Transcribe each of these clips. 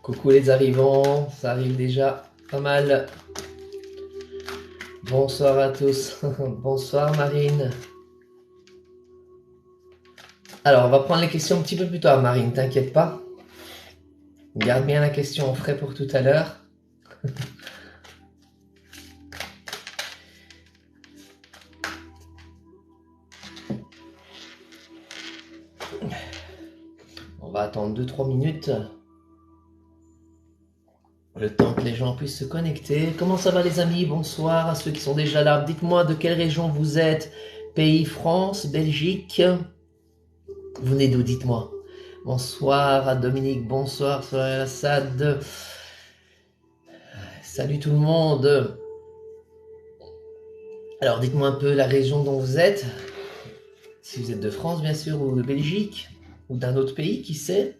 Coucou les arrivants, ça arrive déjà pas mal. Bonsoir à tous. Bonsoir Marine. Alors, on va prendre les questions un petit peu plus tard, Marine, t'inquiète pas. Garde bien la question en frais pour tout à l'heure. On va attendre 2-3 minutes. Le temps que les gens puissent se connecter. Comment ça va les amis? Bonsoir à ceux qui sont déjà là. Dites-moi de quelle région vous êtes. Pays, France, Belgique. Vous venez d'où? Dites-moi. Bonsoir à Dominique, bonsoir à Assad. Salut tout le monde. Alors dites-moi un peu la région dont vous êtes. Si vous êtes de France bien sûr, ou de Belgique, ou d'un autre pays, qui sait.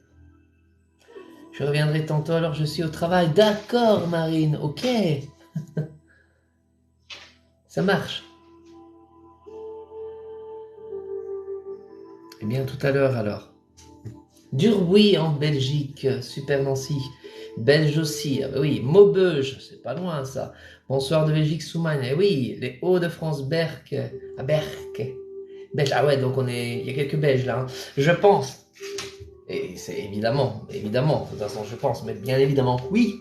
Je reviendrai tantôt alors je suis au travail. D'accord Marine, ok. Ça marche. Eh bien tout à l'heure alors. Durbouy en Belgique, super Nancy. Belge aussi, ah bah oui, Maubeuge, c'est pas loin ça. Bonsoir de Belgique, Soumagne, eh oui, les Hauts-de-France, Berck, à Berck. Belge, ah ouais, donc il y a quelques Belges là, hein. Je pense, et c'est évidemment, de toute façon je pense, mais bien évidemment oui.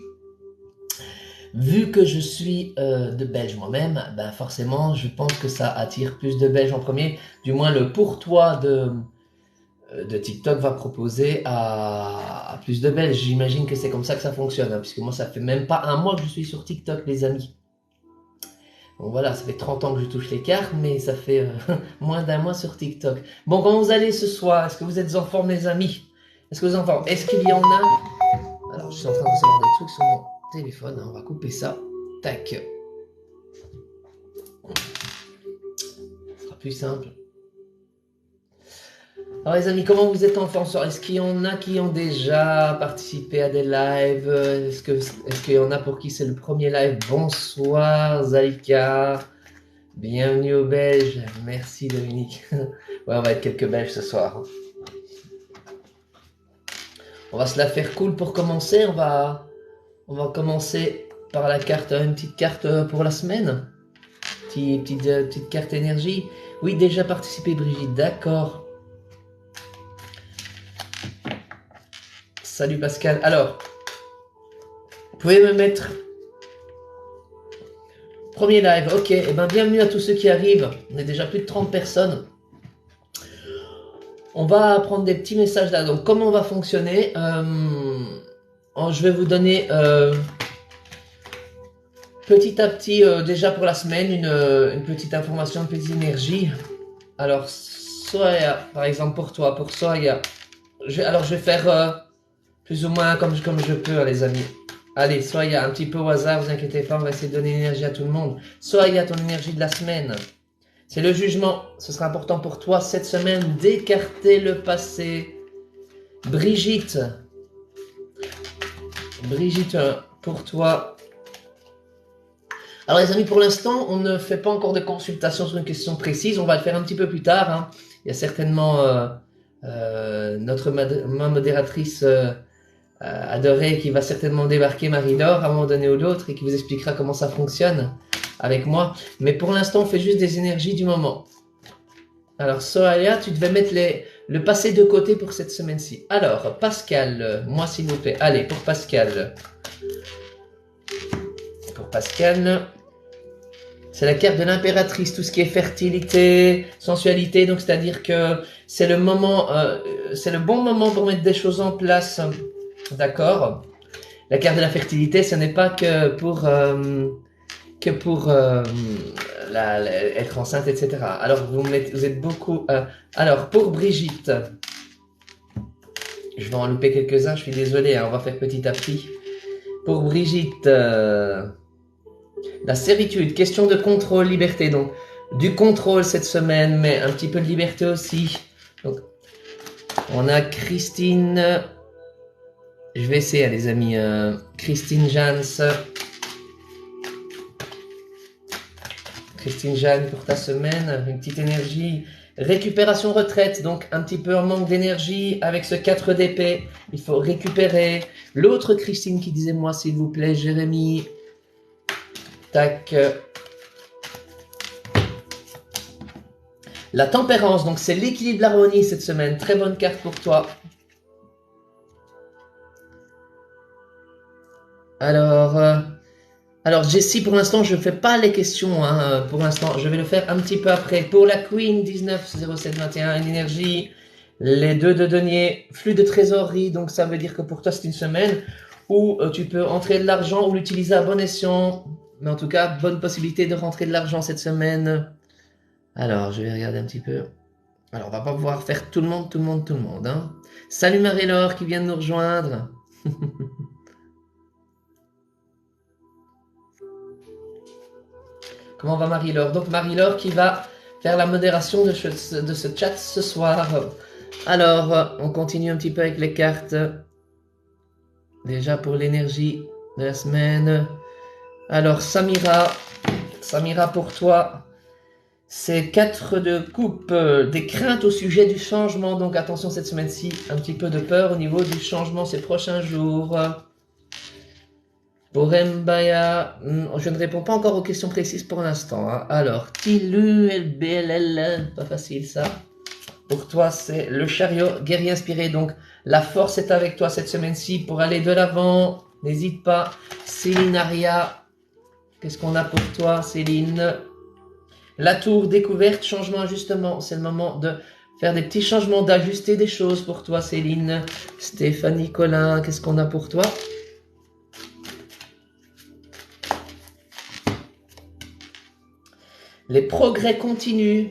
Vu que je suis de Belge moi-même, ben forcément je pense que ça attire plus de Belges en premier, du moins le pour toi de TikTok va proposer à plus de Belges. J'imagine que c'est comme ça que ça fonctionne, hein, puisque moi, ça fait même pas un mois que je suis sur TikTok, les amis. Donc voilà, ça fait 30 ans que je touche les cartes, mais ça fait moins d'un mois sur TikTok. Bon, comment vous allez ce soir? Est-ce que vous êtes en forme, les amis? Est-ce que vous êtes en forme? Est-ce qu'il y en a? Alors, je suis en train de recevoir des trucs sur mon téléphone. On va couper ça. Tac. Ce sera plus simple. Alors les amis, comment vous êtes en forme? Est-ce qu'il y en a qui ont déjà participé à des lives? Est-ce qu'il y en a pour qui c'est le premier live? Bonsoir Zalika, bienvenue aux Belges, merci Dominique. Ouais, on va être quelques Belges ce soir. On va se la faire cool pour commencer. On va commencer par la carte, une petite carte pour la semaine. Petite carte énergie. Oui, déjà participé Brigitte, d'accord. Salut Pascal. Alors, vous pouvez me mettre premier live. Ok, et ben bienvenue à tous ceux qui arrivent. On est déjà plus de 30 personnes. On va prendre des petits messages là. Donc, comment on va fonctionner? Je vais vous donner petit à petit, déjà pour la semaine, une petite information, une petite énergie. Alors, Soraya, par exemple pour toi, pour Soraya, je vais faire plus ou moins comme je peux, les amis. Allez, Soraya, un petit peu au hasard, vous inquiétez pas, on va essayer de donner l'énergie à tout le monde. Soraya, ton énergie de la semaine. C'est le jugement. Ce sera important pour toi cette semaine d'écarter le passé. Brigitte. Brigitte, pour toi. Alors les amis, pour l'instant, on ne fait pas encore de consultation sur une question précise. On va le faire un petit peu plus tard, hein. Il y a certainement ma modératrice adorée qui va certainement débarquer, Marie-Laure, à un moment donné ou l'autre, et qui vous expliquera comment ça fonctionne avec moi. Mais pour l'instant, on fait juste des énergies du moment. Alors, Soraya, tu devais mettre le passé de côté pour cette semaine-ci. Alors, Pascal, moi s'il vous plaît. Allez, pour Pascal. Pour Pascal, c'est la carte de l'impératrice, tout ce qui est fertilité, sensualité. Donc, c'est-à-dire que c'est le moment, c'est le bon moment pour mettre des choses en place. D'accord. La carte de la fertilité, ce n'est pas que pour être enceinte, etc. Alors, vous êtes beaucoup... alors, pour Brigitte, je vais en louper quelques-uns, je suis désolé, hein, on va faire petit à petit. Pour Brigitte, la servitude, question de contrôle, liberté. Donc, du contrôle cette semaine, mais un petit peu de liberté aussi. Donc, on a Christine... Je vais essayer, les amis. Christine Jans. Christine Jeanne, pour ta semaine, une petite énergie. Récupération retraite, donc un petit peu en manque d'énergie avec ce 4 d'épée. Il faut récupérer. L'autre Christine qui disait moi s'il vous plaît, Jérémy. Tac. La tempérance, donc c'est l'équilibre, l'harmonie cette semaine. Très bonne carte pour toi. Alors Jessie, pour l'instant, je ne fais pas les questions. Hein, pour l'instant, je vais le faire un petit peu après. Pour la Queen, 190721, une énergie. Les 2 de denier, flux de trésorerie. Donc ça veut dire que pour toi, c'est une semaine où tu peux entrer de l'argent ou l'utiliser à bon escient. Mais en tout cas, bonne possibilité de rentrer de l'argent cette semaine. Alors, je vais regarder un petit peu. Alors, on va pas pouvoir faire tout le monde. Hein. Salut Marie-Laure qui vient de nous rejoindre. Comment va Marie-Laure? Donc, Marie-Laure qui va faire la modération de ce chat ce soir. Alors, on continue un petit peu avec les cartes. Déjà pour l'énergie de la semaine. Alors, Samira pour toi. C'est 4 de coupe, des craintes au sujet du changement. Donc attention cette semaine-ci, un petit peu de peur au niveau du changement ces prochains jours. Pour Mbaya, je ne réponds pas encore aux questions précises pour l'instant. Hein. Alors, Tilu, LBLL, pas facile ça. Pour toi, c'est le chariot guerrier inspiré. Donc, la force est avec toi cette semaine-ci pour aller de l'avant. N'hésite pas. Céline Aria, qu'est-ce qu'on a pour toi, Céline? La tour, découverte, changement, ajustement. C'est le moment de faire des petits changements, d'ajuster des choses pour toi, Céline. Stéphanie Collin, qu'est-ce qu'on a pour toi? Les progrès continuent.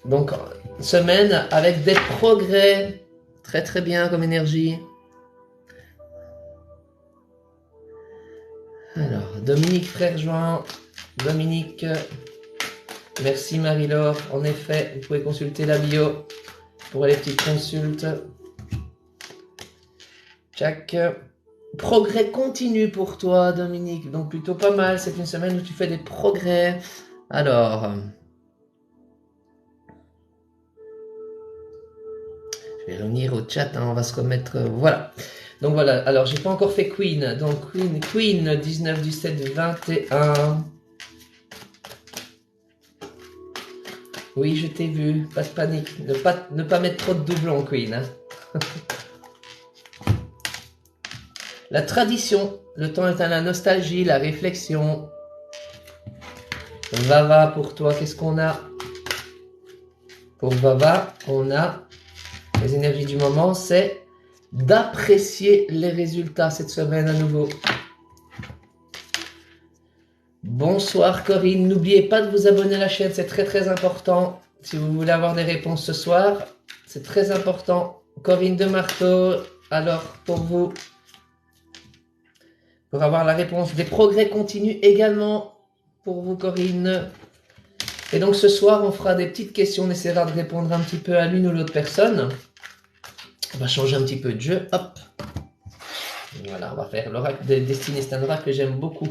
Donc, semaine avec des progrès. Très très bien comme énergie. Alors, Dominique Frère-Join. Dominique, merci Marie-Laure. En effet, vous pouvez consulter la bio pour les petites consultes. Tchac. Progrès continu pour toi, Dominique. Donc plutôt pas mal. C'est une semaine où tu fais des progrès. Alors, je vais revenir au chat. Hein, on va se remettre. Voilà. Donc voilà. Alors, j'ai pas encore fait Queen. Donc Queen 19, 17, 21. Oui, je t'ai vu, pas de panique. Ne pas mettre trop de doublons, Queen. Hein. La tradition, le temps est à la nostalgie, la réflexion. Vava, pour toi, qu'est-ce qu'on a? Pour Vava, on a les énergies du moment, c'est d'apprécier les résultats cette semaine à nouveau. Bonsoir Corinne, n'oubliez pas de vous abonner à la chaîne, c'est très très important. Si vous voulez avoir des réponses ce soir, c'est très important. Corinne de Marteau, alors pour vous, pour avoir la réponse, des progrès continus également pour vous Corinne. Et donc ce soir, on fera des petites questions, on essaiera de répondre un petit peu à l'une ou l'autre personne. On va changer un petit peu de jeu, hop. Voilà, on va faire l'oracle de destinée, c'est un oracle que j'aime beaucoup.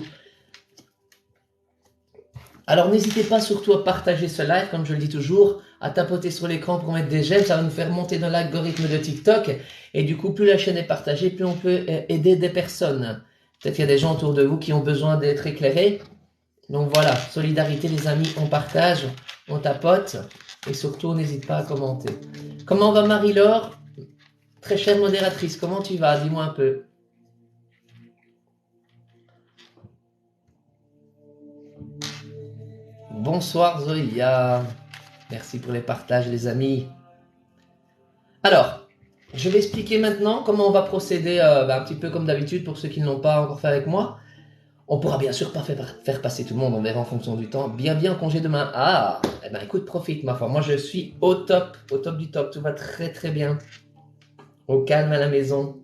Alors n'hésitez pas surtout à partager ce live, comme je le dis toujours, à tapoter sur l'écran pour mettre des j'aime, ça va nous faire monter dans l'algorithme de TikTok. Et du coup, plus la chaîne est partagée, plus on peut aider des personnes. Peut-être qu'il y a des gens autour de vous qui ont besoin d'être éclairés. Donc voilà, solidarité les amis, on partage, on tapote. Et surtout, n'hésite pas à commenter. Comment va Marie-Laure? Très chère modératrice, comment tu vas? Dis-moi un peu. Bonsoir Zoya, merci pour les partages les amis. Alors, je vais expliquer maintenant comment on va procéder un petit peu comme d'habitude pour ceux qui ne l'ont pas encore fait avec moi. On pourra bien sûr pas faire passer tout le monde, on verra en fonction du temps. Bien en congé demain. Ah, eh ben écoute, profite ma foi. Moi je suis au top du top, tout va très très bien. Au calme à la maison.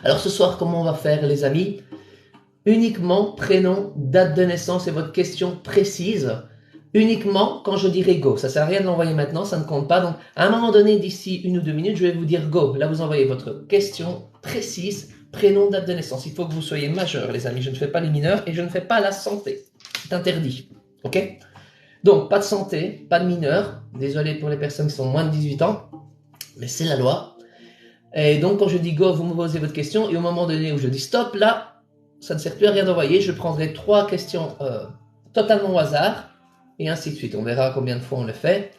Alors ce soir, comment on va faire les amis? Uniquement prénom, date de naissance et votre question précise. Uniquement quand je dirai go. Ça sert à rien de l'envoyer maintenant, ça ne compte pas. Donc à un moment donné, d'ici 1 ou 2 minutes, je vais vous dire go. Là, vous envoyez votre question précise, prénom, date de naissance. Il faut que vous soyez majeur, les amis. Je ne fais pas les mineurs et je ne fais pas la santé. C'est interdit. Ok? Donc, pas de santé, pas de mineurs. Désolé pour les personnes qui sont moins de 18 ans, mais c'est la loi. Et donc, quand je dis go, vous me posez votre question, et au moment donné où je dis stop, là, ça ne sert plus à rien d'envoyer. Je prendrai 3 questions totalement au hasard, et ainsi de suite. On verra combien de fois on le fait.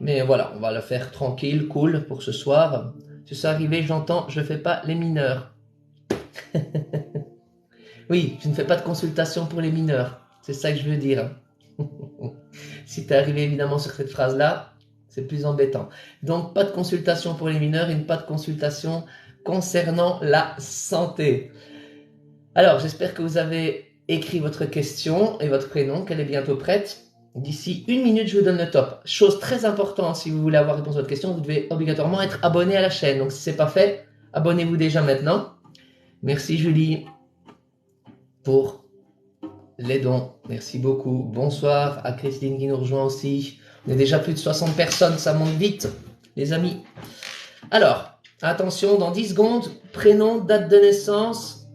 Mais voilà, on va le faire tranquille, cool pour ce soir. Si c'est arrivé, j'entends, je ne fais pas les mineurs. Oui, je ne fais pas de consultation pour les mineurs. C'est ça que je veux dire. Si tu es arrivé évidemment sur cette phrase-là, c'est plus embêtant. Donc, pas de consultation pour les mineurs et pas de consultation concernant la santé. Alors, j'espère que vous avez écrit votre question et votre prénom, qu'elle est bientôt prête. D'ici 1 minute, je vous donne le top. Chose très importante, si vous voulez avoir réponse à votre question, vous devez obligatoirement être abonné à la chaîne. Donc, si ce n'est pas fait, abonnez-vous déjà maintenant. Merci Julie pour les dons. Merci beaucoup. Bonsoir à Christine qui nous rejoint aussi. On est déjà plus de 60 personnes, ça monte vite, les amis. Alors, attention, dans 10 secondes, prénom, date de naissance,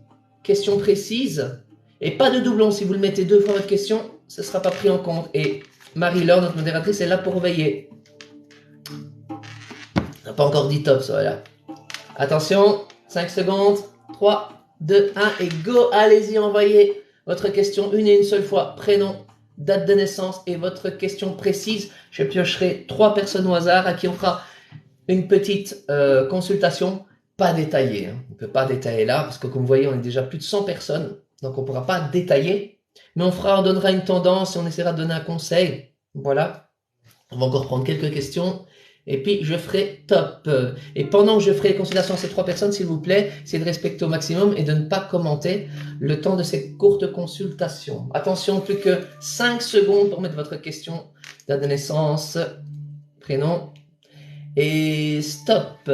question précise, et pas de doublon. Si vous le mettez 2 fois votre question, ce ne sera pas pris en compte. Et Marie-Laure, notre modératrice, est là pour veiller. On n'a pas encore dit top, ça, voilà. Attention, 5 secondes, 3, 2, 1, et go, allez-y, envoyez votre question une et une seule fois, prénom, date de naissance et votre question précise. Je piocherai 3 personnes au hasard à qui on fera une petite consultation, pas détaillée. Hein. On ne peut pas détailler là, parce que comme vous voyez, on est déjà plus de 100 personnes, donc on ne pourra pas détailler, mais on donnera une tendance et on essaiera de donner un conseil. Voilà, on va encore prendre quelques questions. Et puis, je ferai top. Et pendant que je ferai les consultations à ces 3 personnes, s'il vous plaît, c'est de respecter au maximum et de ne pas commenter le temps de ces courtes consultations. Attention, plus que 5 secondes pour mettre votre question, date de naissance, prénom, et stop.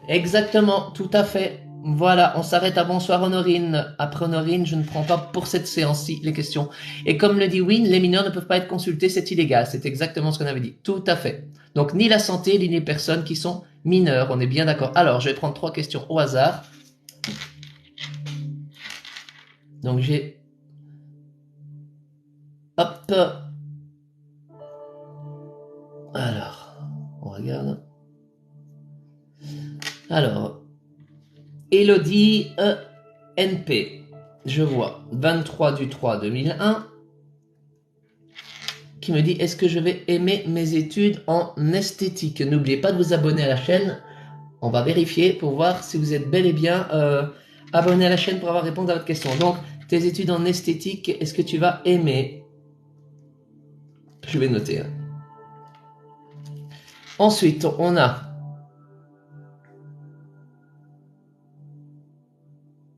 Exactement, tout à fait. Voilà, on s'arrête à bonsoir Honorine. Après Honorine, je ne prends pas pour cette séance-ci les questions. Et comme le dit Win, les mineurs ne peuvent pas être consultés, c'est illégal. C'est exactement ce qu'on avait dit. Tout à fait. Donc ni la santé, ni les personnes qui sont mineures. On est bien d'accord. Alors, je vais prendre 3 questions au hasard. Donc j'ai... Hop. Alors, on regarde. Alors, Elodie NP, je vois 23 du 3 2001, qui me dit est-ce que je vais aimer mes études en esthétique? N'oubliez pas de vous abonner à la chaîne, on va vérifier pour voir si vous êtes bel et bien abonné à la chaîne pour avoir répondu à votre question. Donc, tes études en esthétique, est-ce que tu vas aimer? Je vais noter. Hein. Ensuite, on a...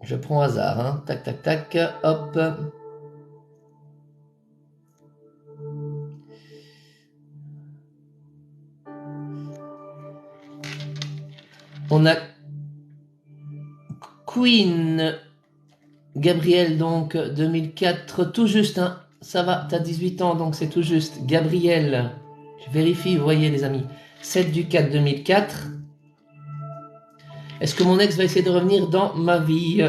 Je prends au hasard, hein. Tac, tac, tac, hop. On a Queen Gabriel, donc 2004, tout juste, hein. Ça va, t'as 18 ans, donc c'est tout juste. Gabriel, je vérifie, vous voyez les amis, 7 du 4 2004. Est-ce que mon ex va essayer de revenir dans ma vie?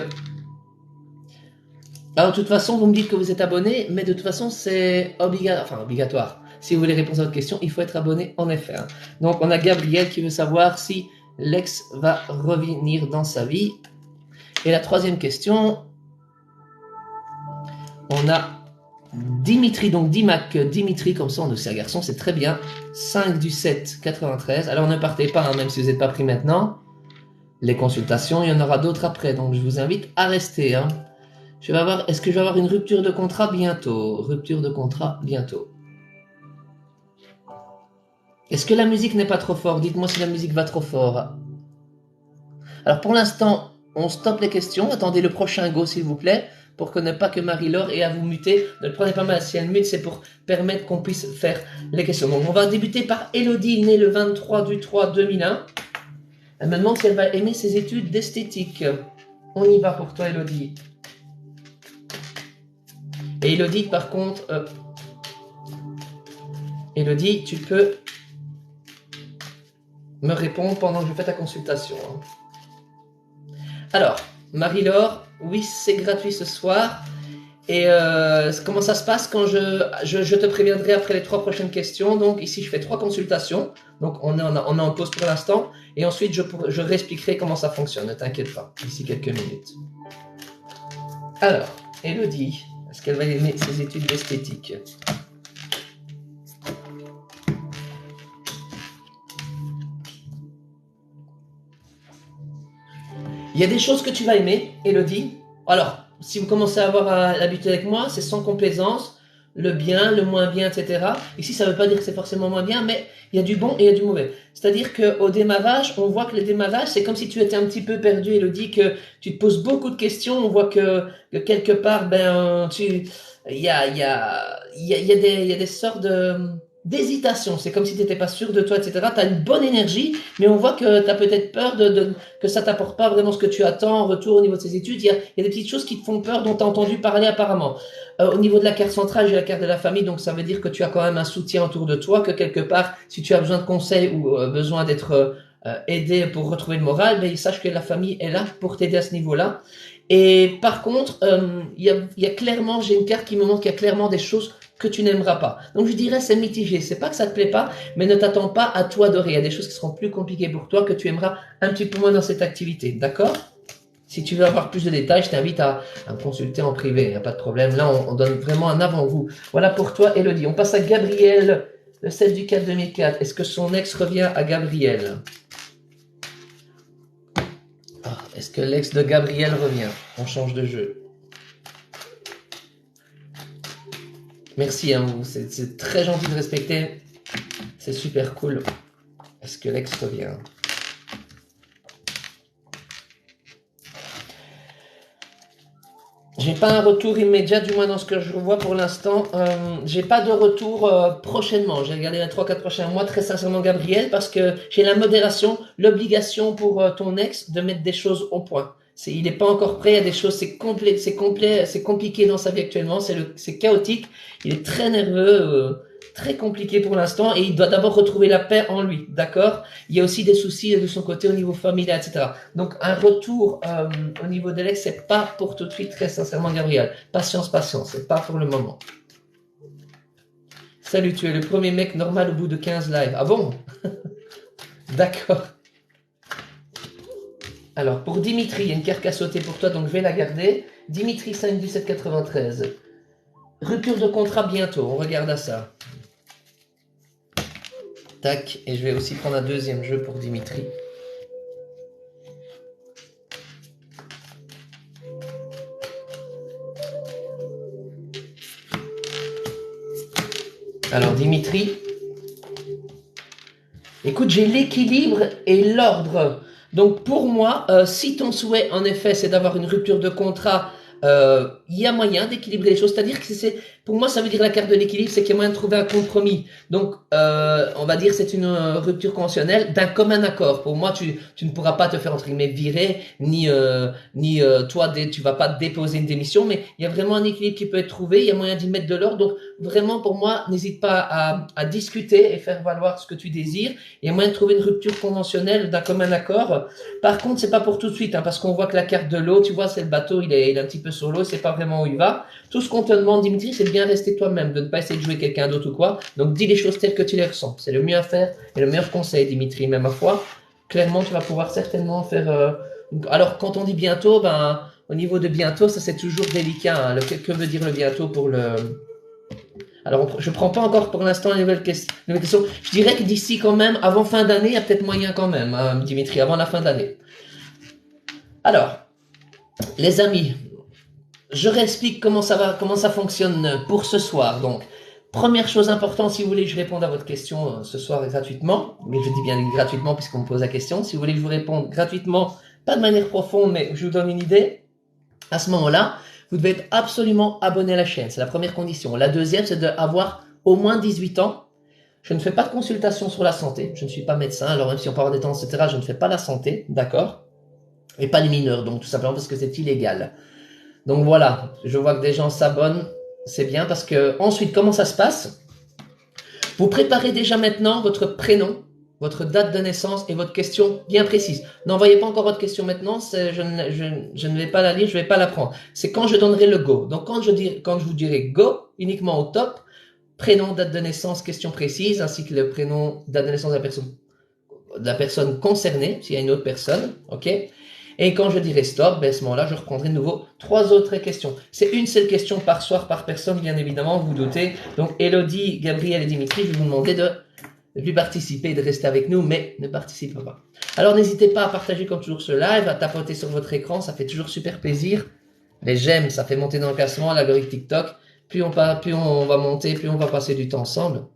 Alors, de toute façon, vous me dites que vous êtes abonné, mais de toute façon, c'est obligatoire. Si vous voulez répondre à votre question, il faut être abonné, en effet. Hein. Donc, on a Gabriel qui veut savoir si l'ex va revenir dans sa vie. Et la 3e question, on a Dimitri, donc Dimitri, comme ça, on est un garçon, c'est très bien. 5 du 7, 93. Alors, ne partez pas, hein, même si vous n'êtes pas pris maintenant. Les consultations, il y en aura d'autres après, donc je vous invite à rester. Hein. Est-ce que je vais avoir une rupture de contrat bientôt? Rupture de contrat bientôt. Est-ce que la musique n'est pas trop fort? Dites-moi si la musique va trop fort. Alors pour l'instant, on stoppe les questions. Attendez le prochain go s'il vous plaît, pour que ne pas que Marie-Laure ait à vous muter. Ne le prenez pas mal, si elle mute, c'est pour permettre qu'on puisse faire les questions. Donc on va débuter par Elodie, née le 23 du 3 2001. Elle me demande si elle va aimer ses études d'esthétique. On y va pour toi Elodie. Et Elodie, par contre, Elodie, tu peux me répondre pendant que je fais ta consultation. Alors, Marie-Laure, oui, c'est gratuit ce soir. Et comment ça se passe quand je te préviendrai après les 3 prochaines questions. Donc ici, je fais 3 consultations. Donc on est en pause pour l'instant. Et ensuite, je réexpliquerai comment ça fonctionne. Ne t'inquiète pas, d'ici quelques minutes. Alors, Elodie, est-ce qu'elle va aimer ses études d'esthétique? Il y a des choses que tu vas aimer, Elodie. Alors, si vous commencez à avoir l'habitude avec moi, c'est sans complaisance, le bien, le moins bien, etc. Ici, ça ne veut pas dire que c'est forcément moins bien, mais il y a du bon et il y a du mauvais. C'est-à-dire qu'au démarrage, on voit que le démarrage, c'est comme si tu étais un petit peu perdu, Elodie, que tu te poses beaucoup de questions. On voit que quelque part, il y a des sortes d'hésitation. C'est comme si tu n'étais pas sûr de toi, etc. Tu as une bonne énergie, mais on voit que tu as peut-être peur que ça t'apporte pas vraiment ce que tu attends en retour au niveau de ces études. Il y a des petites choses qui te font peur dont tu as entendu parler apparemment. Au niveau de la carte centrale, j'ai la carte de la famille, donc ça veut dire que tu as quand même un soutien autour de toi, que quelque part, si tu as besoin de conseils ou besoin d'être aidé pour retrouver le moral, ben, sache que la famille est là pour t'aider à ce niveau-là. Et par contre, il y a clairement, j'ai une carte qui me montre qu'il y a clairement des choses que tu n'aimeras pas. Donc je dirais c'est mitigé, c'est pas que ça te plaît pas, mais ne t'attends pas à toi adorer. Il y a des choses qui seront plus compliquées pour toi, que tu aimeras un petit peu moins dans cette activité, d'accord? Si tu veux avoir plus de détails, je t'invite à me consulter en privé, il n'y a pas de problème. Là, on donne vraiment un avant-goût. Voilà pour toi, Elodie. On passe à Gabriel, le 7 du 4 2004. Est-ce que son ex revient à Gabriel? Est-ce que l'ex de Gabriel revient? On change de jeu. Merci, hein, c'est très gentil de respecter. C'est super cool. Est-ce que l'ex revient? J'ai pas un retour immédiat, du moins dans ce que je vois pour l'instant. J'ai pas de retour prochainement. J'ai regardé les 3-4 prochains mois, très sincèrement, Gabriel, parce que j'ai la modération, l'obligation pour ton ex de mettre des choses au point. Il n'est pas encore prêt à des choses, c'est compliqué dans sa vie actuellement, c'est chaotique. Il est très nerveux, très compliqué pour l'instant, et il doit d'abord retrouver la paix en lui, d'accord? Il y a aussi des soucis de son côté au niveau familial, etc. Donc un retour au niveau de l'ex, c'est pas pour tout de suite, très sincèrement, Gabriel. Patience, c'est pas pour le moment. Salut, tu es le premier mec normal au bout de 15 lives. Ah bon? D'accord. Alors, pour Dimitri, il y a une carte à sauter pour toi, donc je vais la garder. Dimitri 51793. Rupture de contrat bientôt, on regarde à ça. Tac, et je vais aussi prendre un deuxième jeu pour Dimitri. Alors Dimitri, écoute, j'ai l'équilibre et l'ordre. Donc pour moi, si ton souhait en effet c'est d'avoir une rupture de contrat, il y a moyen d'équilibrer les choses. C'est-à-dire que pour moi, ça veut dire la carte de l'équilibre, c'est qu'il y a moyen de trouver un compromis. Donc, on va dire c'est une rupture conventionnelle d'un commun accord. Pour moi, tu ne pourras pas te faire entre guillemets virer, ni toi, tu vas pas déposer une démission, mais il y a vraiment un équilibre qui peut être trouvé. Il y a moyen d'y mettre de l'ordre. Donc, vraiment, pour moi, n'hésite pas à discuter et faire valoir ce que tu désires. Il y a moyen de trouver une rupture conventionnelle d'un commun accord. Par contre, c'est pas pour tout de suite, hein, parce qu'on voit que la carte de l'eau, tu vois, c'est le bateau, il est un petit peu sur l'eau, c'est pas vraiment où il va. Tout ce qu'on te demande, Dimitri, c'est de bien rester toi-même, de ne pas essayer de jouer quelqu'un d'autre ou quoi. Donc, dis les choses telles que tu les ressens. C'est le mieux à faire et le meilleur conseil, Dimitri. Mais ma foi, clairement, tu vas pouvoir certainement faire. Alors, quand on dit bientôt, au niveau de bientôt, ça c'est toujours délicat. Hein. Que veut dire le bientôt pour le. Alors, je ne prends pas encore pour l'instant une nouvelle question. Je dirais que d'ici quand même, avant fin d'année, il y a peut-être moyen quand même, hein, Dimitri, avant la fin de l'année. Alors, les amis, je réexplique comment ça fonctionne pour ce soir. Donc, première chose importante, si vous voulez que je réponde à votre question ce soir gratuitement, mais je dis bien gratuitement puisqu'on me pose la question, si vous voulez que je vous réponde gratuitement, pas de manière profonde, mais je vous donne une idée, à ce moment-là, vous devez être absolument abonné à la chaîne. C'est la première condition. La deuxième, c'est d'avoir au moins 18 ans. Je ne fais pas de consultation sur la santé. Je ne suis pas médecin. Alors même si on peut avoir des tendances, etc., je ne fais pas la santé. D'accord? Et pas les mineurs. Donc tout simplement parce que c'est illégal. Donc voilà. Je vois que des gens s'abonnent. C'est bien parce que ensuite, comment ça se passe? Vous préparez déjà maintenant votre prénom. votre date de naissance et votre question bien précise. N'envoyez pas encore votre question maintenant, je ne vais pas la lire, je ne vais pas la prendre. C'est quand je donnerai le go. Donc quand je vous dirai go, uniquement au top, prénom, date de naissance, question précise, ainsi que le prénom, date de naissance de la personne concernée, s'il y a une autre personne, ok? Et quand je dirai stop, ben à ce moment-là, je reprendrai de nouveau 3 autres questions. C'est une seule question par soir, par personne, bien évidemment, vous vous doutez. Donc, Elodie, Gabriel et Dimitri, je vais vous demander de lui participer et de rester avec nous, mais ne participez pas. Alors, n'hésitez pas à partager comme toujours ce live, à tapoter sur votre écran, ça fait toujours super plaisir. Les j'aime, ça fait monter dans le classement, l'algorithme TikTok. Plus on va monter, plus on va passer du temps ensemble.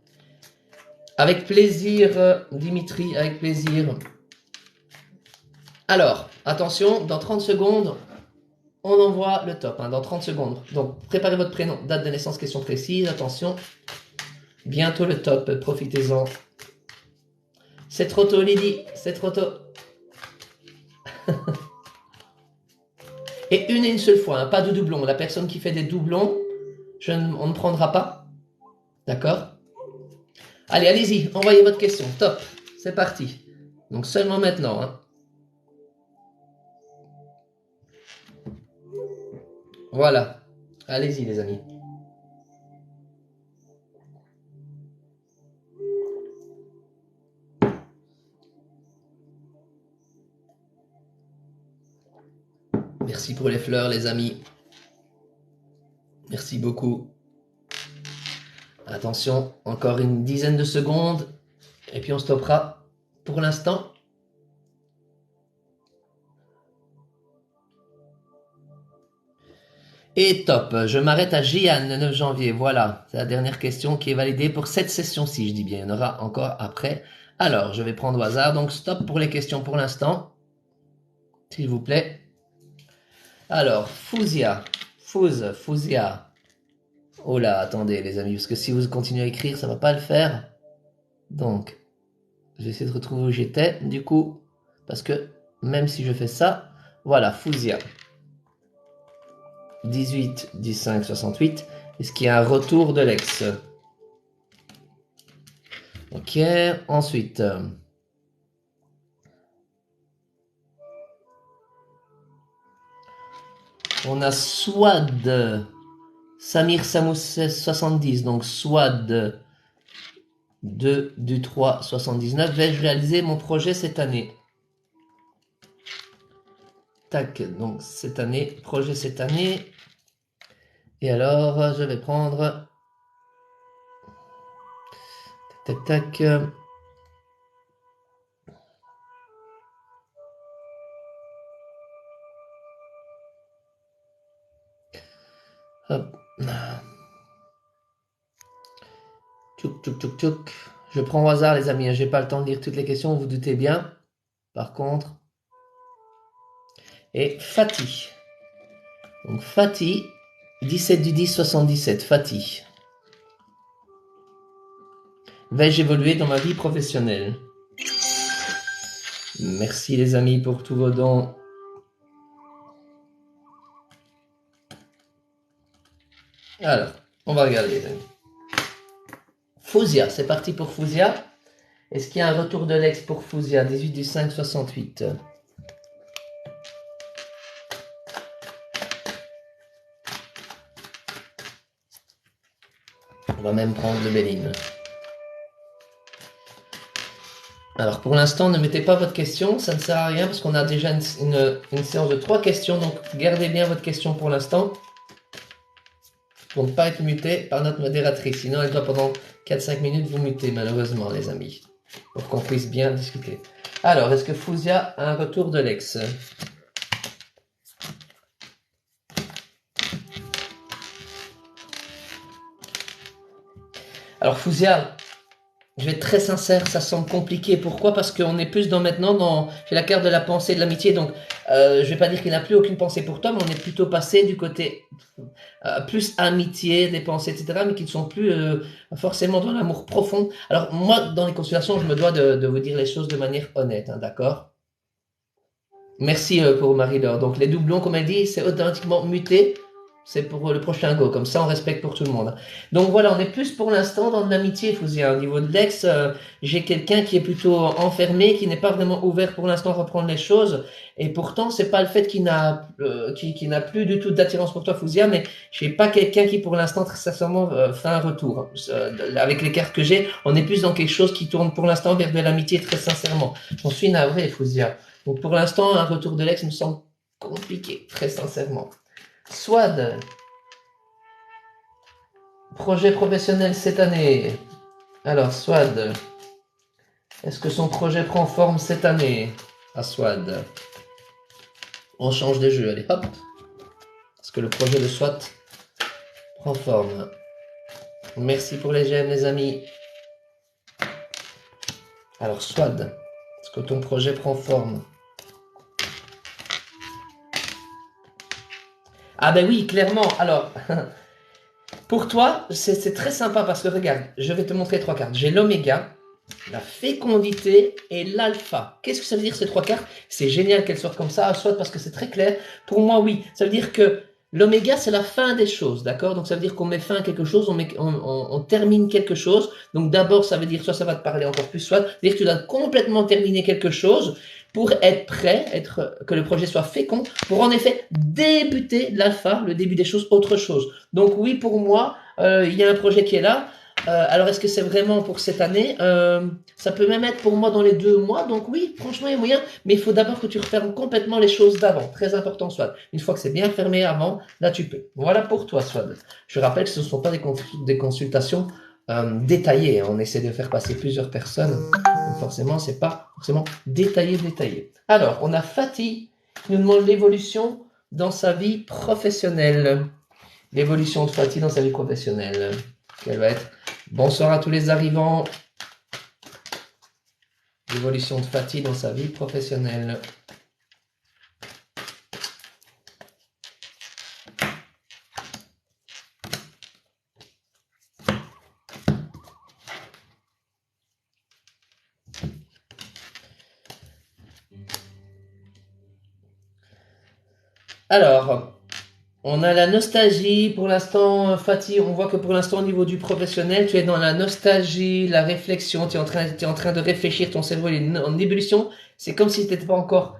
Avec plaisir, Dimitri, avec plaisir. Alors, attention, dans 30 secondes, on envoie le top, dans 30 secondes. Donc, préparez votre prénom, date de naissance, question précise, attention. Bientôt le top, profitez-en. C'est trop tôt, Lydie, c'est trop tôt. Et une seule fois, pas de doublon. La personne qui fait des doublons, on ne prendra pas. D'accord? Allez, allez-y, envoyez votre question, top. C'est parti. Donc, seulement maintenant, Voilà. Allez-y, les amis. Merci pour les fleurs, les amis. Merci beaucoup. Attention, encore une dizaine de secondes. Et puis on stoppera pour l'instant. Et top, je m'arrête à Jian le 9 janvier, voilà, c'est la dernière question qui est validée pour cette session-ci, je dis bien, il y en aura encore après. Alors, je vais prendre au hasard, donc stop pour les questions pour l'instant, s'il vous plaît. Alors, Fouzia, oh là, attendez les amis, parce que si vous continuez à écrire, ça va pas le faire. Donc, je vais essayer de retrouver où j'étais, du coup, parce que même si je fais ça, voilà, Fouzia. 18, 15, 68. Est-ce qu'il y a un retour de l'ex? Ok, ensuite. On a Swad. Samir Samous 70. Donc Swad 2 du 3 79. Vais-je réaliser mon projet cette année? Tac, donc cette année, projet cette année. Et alors, je vais prendre... Tac, tac, tac. Hop. Tchouk, tchouk, tchouk, tchouk. Je prends au hasard, les amis. J'ai pas le temps de lire toutes les questions, vous vous doutez bien. Par contre... Et Fatih. Donc Fatih, 17 du 10, 77. Fatih. Vais-je évoluer dans ma vie professionnelle? Merci les amis pour tous vos dons. Alors, on va regarder les amis. Fouzia, c'est parti pour Fouzia. Est-ce qu'il y a un retour de l'ex pour Fouzia? 18 du 5, 68. On va même prendre le Béline. Alors pour l'instant, ne mettez pas votre question, ça ne sert à rien parce qu'on a déjà une séance de 3 questions, donc gardez bien votre question pour l'instant pour ne pas être muté par notre modératrice. Sinon, elle doit pendant 4-5 minutes vous muter, malheureusement, les amis, pour qu'on puisse bien discuter. Alors, est-ce que Fouzia a un retour de l'ex? Alors Fouzia, je vais être très sincère, ça semble compliqué. Pourquoi? Parce qu'on est plus j'ai la carte de la pensée, de l'amitié. Donc, je vais pas dire qu'il n'a plus aucune pensée pour toi, mais on est plutôt passé du côté plus amitié, des pensées, etc., mais qui ne sont plus forcément dans l'amour profond. Alors, moi, dans les consultations, je me dois de vous dire les choses de manière honnête, d'accord? Merci pour Marie-Laure. Donc, les doublons, comme elle dit, c'est automatiquement muté. c'est pour le prochain go. Comme ça, on respecte pour tout le monde. Donc voilà, on est plus pour l'instant dans de l'amitié, Fouzia. Au niveau de l'ex, j'ai quelqu'un qui est plutôt enfermé, qui n'est pas vraiment ouvert pour l'instant à reprendre les choses. Et pourtant, c'est pas le fait qu'il qui n'a plus du tout d'attirance pour toi, Fouzia, mais j'ai pas quelqu'un qui, pour l'instant, très sincèrement, fait un retour. Avec les cartes que j'ai, on est plus dans quelque chose qui tourne pour l'instant vers de l'amitié, très sincèrement. J'en suis navré, Fouzia. Donc pour l'instant, un retour de l'ex me semble compliqué, très sincèrement. Swad, projet professionnel cette année. Alors, Swad, est-ce que son projet prend forme cette année? À Swad. On change de jeu, allez, hop. Est-ce que le projet de Swad prend forme? Merci pour les j'aime, les amis. Alors, Swad, est-ce que ton projet prend forme? Ah ben oui, clairement. Alors, pour toi, c'est très sympa parce que regarde, je vais te montrer trois cartes. J'ai l'oméga, la fécondité et l'alpha. Qu'est-ce que ça veut dire ces trois cartes? C'est génial qu'elles sortent comme ça, soit parce que c'est très clair. Pour moi, oui. Ça veut dire que l'oméga, c'est la fin des choses, d'accord? Donc ça veut dire qu'on met fin à quelque chose, on termine quelque chose. Donc d'abord, ça veut dire, soit ça va te parler encore plus, soit dire que tu dois complètement terminer quelque chose pour être prêt, que le projet soit fécond, pour en effet débuter l'alpha, le début des choses, autre chose. Donc oui, pour moi, il y a un projet qui est là. Alors, est-ce que c'est vraiment pour cette année? Ça peut même être pour moi dans les 2 mois. Donc oui, franchement, il y a moyen. Mais il faut d'abord que tu refermes complètement les choses d'avant. Très important, Swad. Une fois que c'est bien fermé avant, là, tu peux. Voilà pour toi, Swad. Je rappelle que ce ne sont pas des consultations détaillées, hein. On essaie de faire passer plusieurs personnes. Donc forcément, c'est pas forcément détaillé. Alors, on a Fatih qui nous demande l'évolution dans sa vie professionnelle. L'évolution de Fatih dans sa vie professionnelle. Quelle va être? Bonsoir à tous les arrivants. L'évolution de Fatih dans sa vie professionnelle. Alors, on a la nostalgie. Pour l'instant, Fatih, on voit que pour l'instant, au niveau du professionnel, tu es dans la nostalgie, la réflexion. Tu es en train de réfléchir. Ton cerveau est en ébullition. C'est comme si tu n'étais pas encore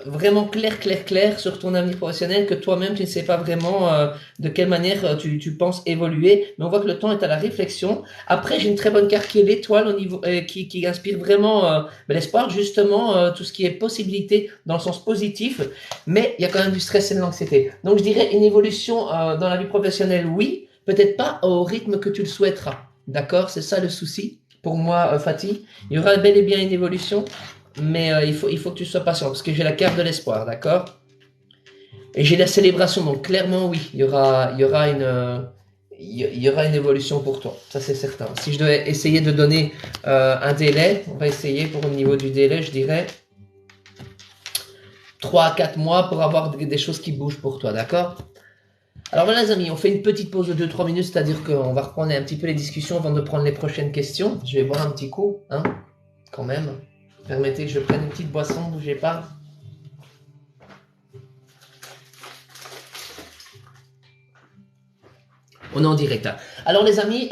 vraiment clair sur ton avenir professionnel, que toi-même, tu ne sais pas vraiment de quelle manière tu penses évoluer. Mais on voit que le temps est à la réflexion. Après, j'ai une très bonne carte qui est l'étoile au niveau, qui inspire vraiment l'espoir, justement, tout ce qui est possibilité dans le sens positif. Mais il y a quand même du stress et de l'anxiété. Donc, je dirais une évolution dans la vie professionnelle, oui. Peut-être pas au rythme que tu le souhaiteras. D'accord? C'est ça le souci. Pour moi, Fatih, il y aura bel et bien une évolution. Mais il faut que tu sois patient, parce que j'ai la carte de l'espoir, d'accord? Et j'ai la célébration, donc clairement, oui, il y aura une évolution pour toi, ça c'est certain. Si je devais essayer de donner un délai, on va essayer pour au niveau du délai, je dirais 3 à 4 mois pour avoir des choses qui bougent pour toi, d'accord? Alors voilà les amis, on fait une petite pause de 2-3 minutes, c'est-à-dire qu'on va reprendre un petit peu les discussions avant de prendre les prochaines questions. Je vais boire un petit coup, hein, quand même. Permettez que je prenne une petite boisson, bougez pas. On est en direct là. Alors les amis,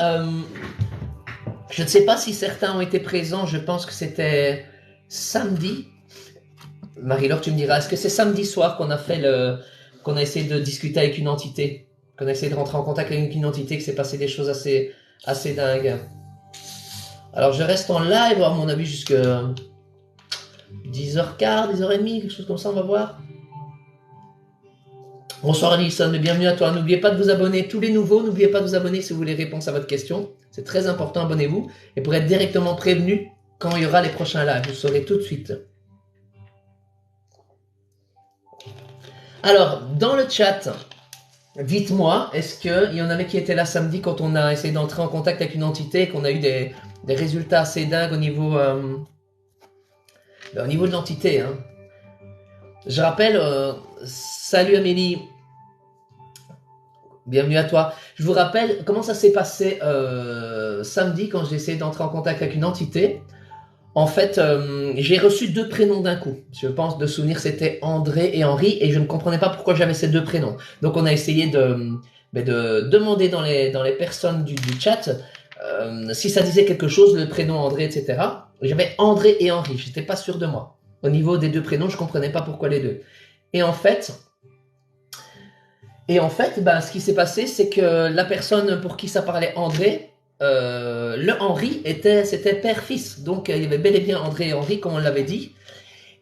je ne sais pas si certains ont été présents, je pense que c'était samedi. Marie-Laure, tu me diras, est-ce que c'est samedi soir qu'on a essayé de discuter avec une entité, qu'on a essayé de rentrer en contact avec une entité, que s'est passé des choses assez dingues. Alors je reste en live, à mon avis, jusqu'à 10h15, 10h30, quelque chose comme ça, on va voir. Bonsoir Alison, bienvenue à toi. N'oubliez pas de vous abonner, tous les nouveaux, n'oubliez pas de vous abonner si vous voulez réponse à votre question. C'est très important, abonnez-vous. Et pour être directement prévenu quand il y aura les prochains lives, vous saurez tout de suite. Alors, dans le chat, dites-moi, est-ce qu'il y en avait qui étaient là samedi quand on a essayé d'entrer en contact avec une entité et qu'on a eu des résultats assez dingues au niveau de l'entité, hein. Je rappelle, salut Amélie, bienvenue à toi. Je vous rappelle comment ça s'est passé samedi quand j'ai essayé d'entrer en contact avec une entité. En fait, j'ai reçu deux prénoms d'un coup. Je pense de souvenir c'était André et Henri et je ne comprenais pas pourquoi j'avais ces deux prénoms. Donc on a essayé de demander dans les personnes du chat si ça disait quelque chose, le prénom André, etc. J'avais André et Henri, j'étais pas sûr de moi. Au niveau des deux prénoms, je comprenais pas pourquoi les deux. Et en fait, bah, ce qui s'est passé, c'est que la personne pour qui ça parlait André, le Henri c'était père-fils. Donc il y avait bel et bien André et Henri, comme on l'avait dit.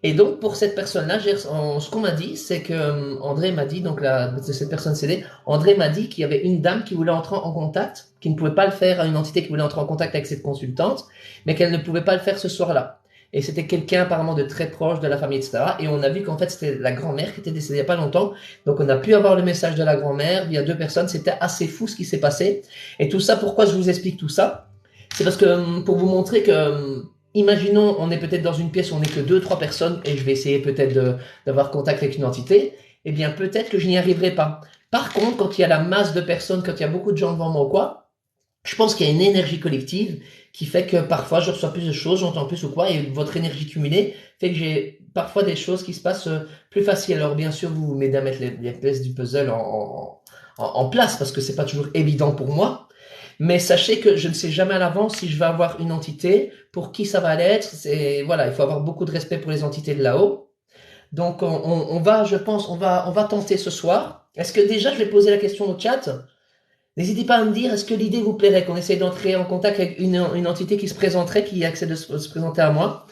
Et donc pour cette personne-là, ce qu'on m'a dit, c'est que André m'a dit, donc cette personne CD, André m'a dit qu'il y avait une dame qui voulait entrer en contact, qui ne pouvait pas le faire, une entité qui voulait entrer en contact avec cette consultante, mais qu'elle ne pouvait pas le faire ce soir-là. Et c'était quelqu'un apparemment de très proche de la famille, etc. Et on a vu qu'en fait c'était la grand-mère qui était décédée il n'y a pas longtemps. Donc on a pu avoir le message de la grand-mère via deux personnes. C'était assez fou ce qui s'est passé. Et tout ça, pourquoi je vous explique tout ça? C'est parce que pour vous montrer que imaginons, on est peut-être dans une pièce où on n'est que deux, trois personnes et je vais essayer peut-être d'avoir contact avec une entité. Eh bien, peut-être que je n'y arriverai pas. Par contre, quand il y a la masse de personnes, quand il y a beaucoup de gens devant moi ou quoi, je pense qu'il y a une énergie collective qui fait que parfois je reçois plus de choses, j'entends plus ou quoi, et votre énergie cumulée fait que j'ai parfois des choses qui se passent plus faciles. Alors bien sûr, vous m'aidez à mettre les pièces du puzzle en place parce que c'est pas toujours évident pour moi. Mais sachez que je ne sais jamais à l'avance si je vais avoir une entité, pour qui ça va l'être. C'est, voilà, il faut avoir beaucoup de respect pour les entités de là-haut. Donc, on va, je pense, on va tenter ce soir. Est-ce que déjà, je vais poser la question au chat? N'hésitez pas à me dire, est-ce que l'idée vous plairait qu'on essaye d'entrer en contact avec une entité qui se présenterait, qui accepte de se présenter à moi,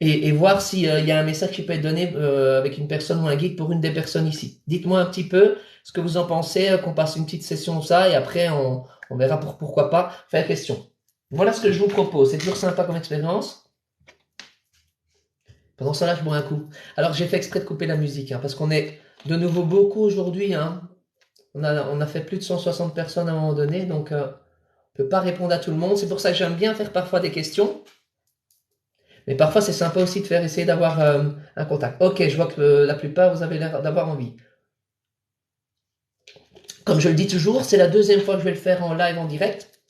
et voir s'il y a un message qui peut être donné avec une personne ou un guide pour une des personnes ici. Dites-moi un petit peu ce que vous en pensez, qu'on passe une petite session de ça, et après on verra pourquoi pas faire question. Voilà ce que je vous propose. C'est toujours sympa comme expérience. Pendant ça, là, je bois un coup. Alors, j'ai fait exprès de couper la musique, hein, parce qu'on est de nouveau beaucoup aujourd'hui. Hein. On a fait plus de 160 personnes à un moment donné, donc on peut pas répondre à tout le monde. C'est pour ça que j'aime bien faire parfois des questions. Mais parfois, c'est sympa aussi de faire essayer d'avoir un contact. Ok, je vois que la plupart, vous avez l'air d'avoir envie. Comme je le dis toujours, c'est la deuxième fois que je vais le faire en live, en direct.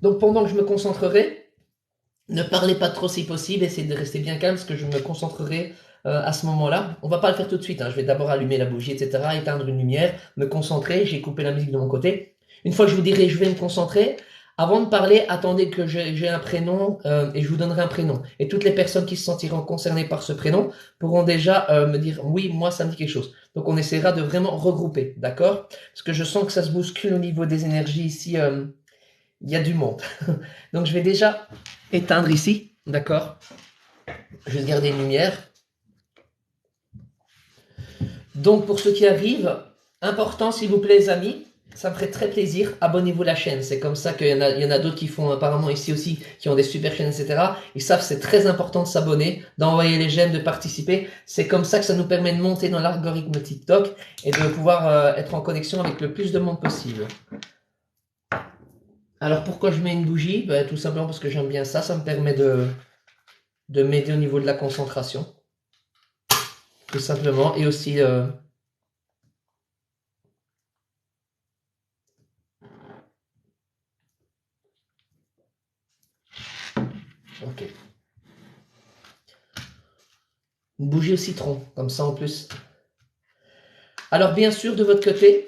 Donc, pendant que je me concentrerai, ne parlez pas trop si possible, essayez de rester bien calme, parce que je me concentrerai à ce moment-là. On va pas le faire tout de suite, hein. Je vais d'abord allumer la bougie, etc., éteindre une lumière, me concentrer, j'ai coupé la musique de mon côté. Une fois que je vous dirai, je vais me concentrer, avant de parler, attendez que j'ai un prénom et je vous donnerai un prénom. Et toutes les personnes qui se sentiront concernées par ce prénom pourront déjà me dire oui, moi ça me dit quelque chose. Donc on essaiera de vraiment regrouper, d'accord? Parce que je sens que ça se bouscule au niveau des énergies ici. Il y a du monde. Donc je vais déjà éteindre ici, d'accord? Je vais garder une lumière. Donc pour ceux qui arrivent, important s'il vous plaît les amis, ça me ferait très plaisir, abonnez-vous à la chaîne. C'est comme ça qu'il y en a d'autres qui font apparemment ici aussi, qui ont des super chaînes, etc. Ils savent que c'est très important de s'abonner, d'envoyer les j'aime, de participer. C'est comme ça que ça nous permet de monter dans l'algorithme TikTok et de pouvoir être en connexion avec le plus de monde possible. Alors pourquoi je mets une bougie? Ben, tout simplement parce que j'aime bien ça, ça me permet de m'aider au niveau de la concentration. Tout simplement. Et aussi... Ok. Une bougie au citron, comme ça en plus. Alors bien sûr, de votre côté,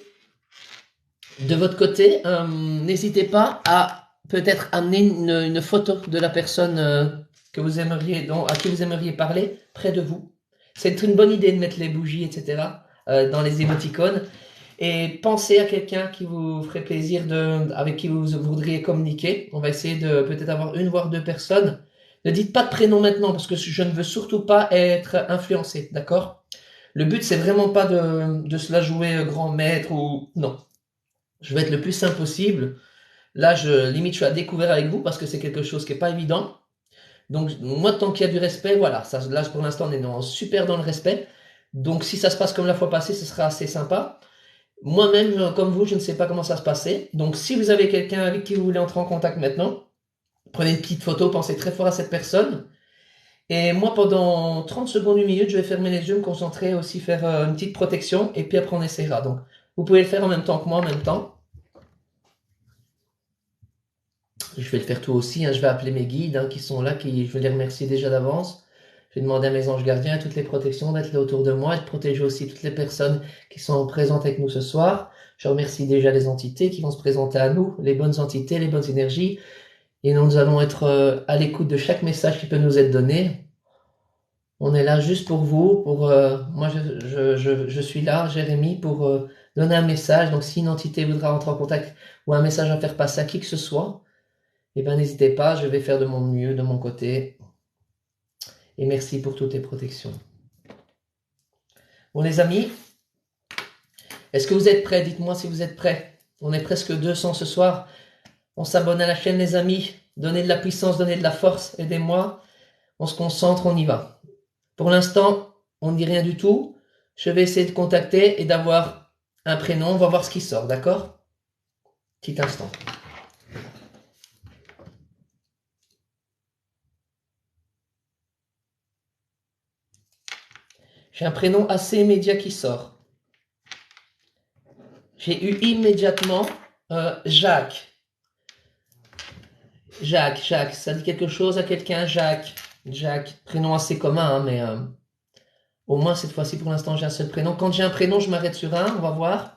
n'hésitez pas à peut-être amener une photo de la personne que vous aimeriez, à qui vous aimeriez parler près de vous. C'est une bonne idée de mettre les bougies, etc. Dans les émoticônes. Et pensez à quelqu'un qui vous ferait plaisir avec qui vous voudriez communiquer. On va essayer de peut-être avoir une voire deux personnes. Ne dites pas de prénom maintenant parce que je ne veux surtout pas être influencé, d'accord? Le but c'est vraiment pas de se la jouer grand maître ou non. Je vais être le plus simple possible. Là, limite, je suis à découvert avec vous parce que c'est quelque chose qui est pas évident. Donc, moi, tant qu'il y a du respect, voilà. Ça, là, pour l'instant, on est super dans le respect. Donc, si ça se passe comme la fois passée, ce sera assez sympa. Moi-même, comme vous, je ne sais pas comment ça se passait. Donc, si vous avez quelqu'un avec qui vous voulez entrer en contact maintenant, prenez une petite photo, pensez très fort à cette personne. Et moi, pendant 30 secondes, une minute, je vais fermer les yeux, me concentrer aussi, faire une petite protection. Et puis après, on essaiera. Donc, vous pouvez le faire en même temps que moi, en même temps. Je vais le faire tout aussi, hein. Je vais appeler mes guides hein, qui sont là, je vais les remercier déjà d'avance. Je vais demander à mes anges gardiens et toutes les protections d'être là autour de moi et de protéger aussi toutes les personnes qui sont présentes avec nous ce soir. Je remercie déjà les entités qui vont se présenter à nous, les bonnes entités, les bonnes énergies. Et nous allons être à l'écoute de chaque message qui peut nous être donné. On est là juste pour vous, moi je suis là, Jérémy, pour donner un message. Donc si une entité voudra rentrer en contact ou un message à faire passer à qui que ce soit, eh ben n'hésitez pas, je vais faire de mon mieux, de mon côté. Et merci pour toutes tes protections. Bon les amis, est-ce que vous êtes prêts? Dites-moi si vous êtes prêts. On est presque 200 ce soir. On s'abonne à la chaîne les amis. Donnez de la puissance, donnez de la force, aidez-moi. On se concentre, on y va. Pour l'instant, on ne dit rien du tout. Je vais essayer de contacter et d'avoir un prénom. On va voir ce qui sort, d'accord? Petit instant. J'ai un prénom assez immédiat qui sort. J'ai eu immédiatement Jacques. Jacques, ça dit quelque chose à quelqu'un? Jacques, prénom assez commun, hein, mais au moins cette fois-ci pour l'instant j'ai un seul prénom. Quand j'ai un prénom, je m'arrête sur un, on va voir.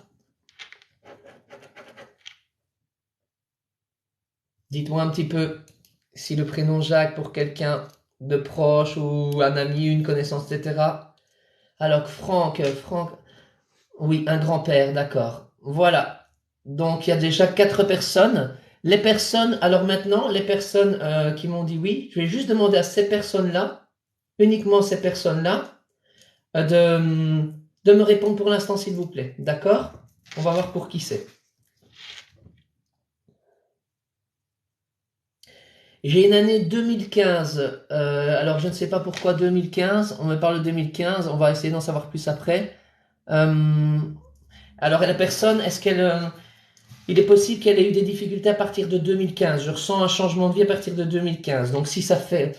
Dites-moi un petit peu si le prénom Jacques pour quelqu'un de proche ou un ami, une connaissance, etc. Alors que Franck, oui, un grand-père, d'accord. Voilà. Donc il y a déjà 4 personnes. Les personnes, alors maintenant, les personnes qui m'ont dit oui, je vais juste demander à ces personnes-là, uniquement ces personnes-là, de me répondre pour l'instant, s'il vous plaît. D'accord? On va voir pour qui c'est. J'ai une année 2015. Alors, je ne sais pas pourquoi 2015. On me parle de 2015. On va essayer d'en savoir plus après. Alors, la personne, est-ce qu'elle... il est possible qu'elle ait eu des difficultés à partir de 2015. Je ressens un changement de vie à partir de 2015. Donc, si ça fait...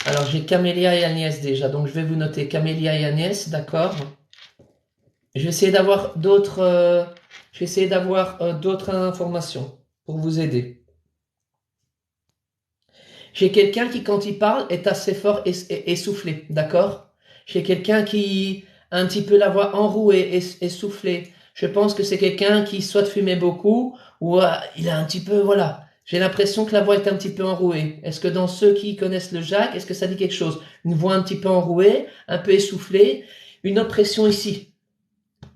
Alors, j'ai Camélia et Agnès déjà. Donc, je vais vous noter Camélia et Agnès, d'accord? Je vais essayer d'avoir d'autres... je vais essayer d'avoir d'autres informations pour vous aider. J'ai quelqu'un qui, quand il parle, est assez fort et essoufflé, d'accord? J'ai quelqu'un qui a un petit peu la voix enrouée, essoufflée. Je pense que c'est quelqu'un qui soit fumait beaucoup ou il a un petit peu, voilà. J'ai l'impression que la voix est un petit peu enrouée. Est-ce que dans ceux qui connaissent le Jacques, est-ce que ça dit quelque chose? Une voix un petit peu enrouée, un peu essoufflée, une oppression ici.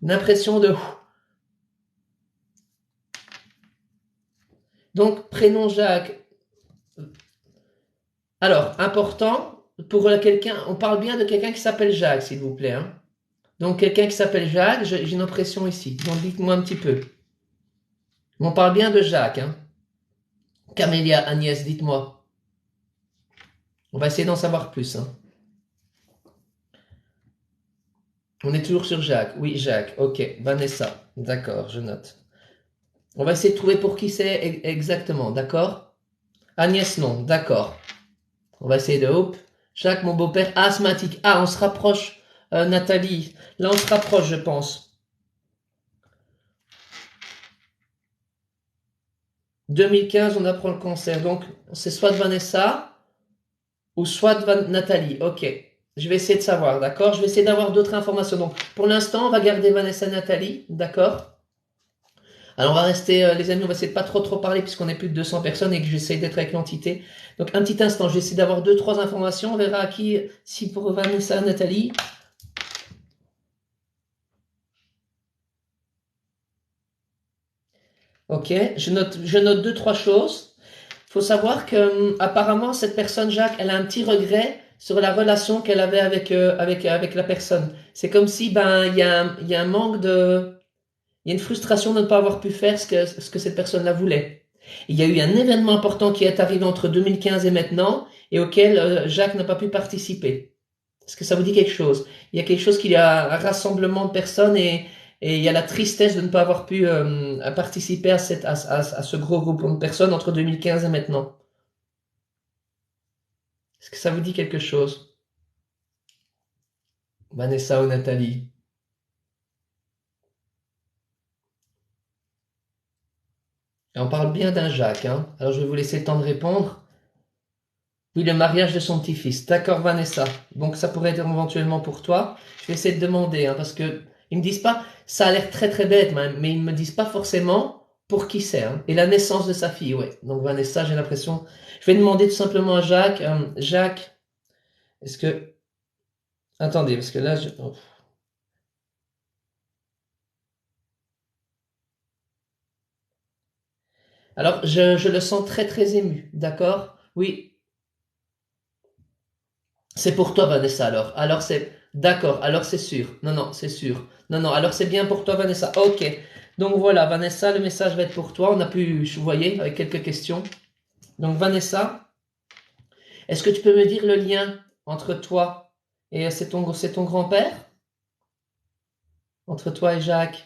Une impression de... Donc, prénom Jacques. Alors, important, pour quelqu'un, on parle bien de quelqu'un qui s'appelle Jacques, s'il vous plaît. Hein. Donc, quelqu'un qui s'appelle Jacques, j'ai une impression ici. Donc, dites-moi un petit peu. On parle bien de Jacques. Hein. Camélia, Agnès, dites-moi. On va essayer d'en savoir plus. Hein. On est toujours sur Jacques. Oui, Jacques. Ok. Vanessa. D'accord, je note. On va essayer de trouver pour qui c'est exactement. D'accord? Agnès, non. D'accord. On va essayer de... Hop. Jacques, mon beau-père, asthmatique. Ah, on se rapproche. Nathalie. Là, on se rapproche, je pense. 2015, on apprend le cancer. Donc, c'est soit de Vanessa ou soit de Nathalie. Ok. Je vais essayer de savoir, d'accord? Je vais essayer d'avoir d'autres informations. Donc, pour l'instant, on va garder Vanessa et Nathalie, d'accord? Alors, on va rester, les amis, on va essayer de pas trop parler puisqu'on est plus de 200 personnes et que j'essaie d'être avec l'entité. Donc, un petit instant, je vais essayer d'avoir 2-3 informations. On verra à qui, si pour Vanessa, Nathalie. Ok, je note 2-3 choses. Il faut savoir que apparemment cette personne, Jacques, elle a un petit regret sur la relation qu'elle avait avec la personne. C'est comme si il y a un manque de, il y a une frustration de ne pas avoir pu faire ce que cette personne-là voulait. Il y a eu un événement important qui est arrivé entre 2015 et maintenant et auquel Jacques n'a pas pu participer. Est-ce que ça vous dit quelque chose? Il y a quelque chose qu'il y a un rassemblement de personnes et il y a la tristesse de ne pas avoir pu participer à ce gros groupe de personnes entre 2015 et maintenant. Est-ce que ça vous dit quelque chose? Vanessa ou Nathalie? Et on parle bien d'un Jacques, hein. Alors je vais vous laisser le temps de répondre. Oui, le mariage de son petit-fils. D'accord, Vanessa. Donc ça pourrait être éventuellement pour toi. Je vais essayer de demander, hein, parce que ils me disent pas, ça a l'air très très bête, mais ils me disent pas forcément pour qui c'est, hein. Et la naissance de sa fille, ouais. Donc Vanessa, j'ai l'impression. Je vais demander tout simplement à Jacques. Jacques, est-ce que... Attendez, parce que là, oh. Alors, je le sens très très ému, d'accord? Oui, c'est pour toi, Vanessa, alors. Alors c'est... D'accord, alors c'est sûr. Non, non, c'est sûr. Non, non, alors c'est bien pour toi, Vanessa. Ok. Donc voilà, Vanessa, le message va être pour toi. On a pu, vous voyez, avec quelques questions. Donc Vanessa, est-ce que tu peux me dire le lien entre toi et c'est ton grand-père? Entre toi et Jacques?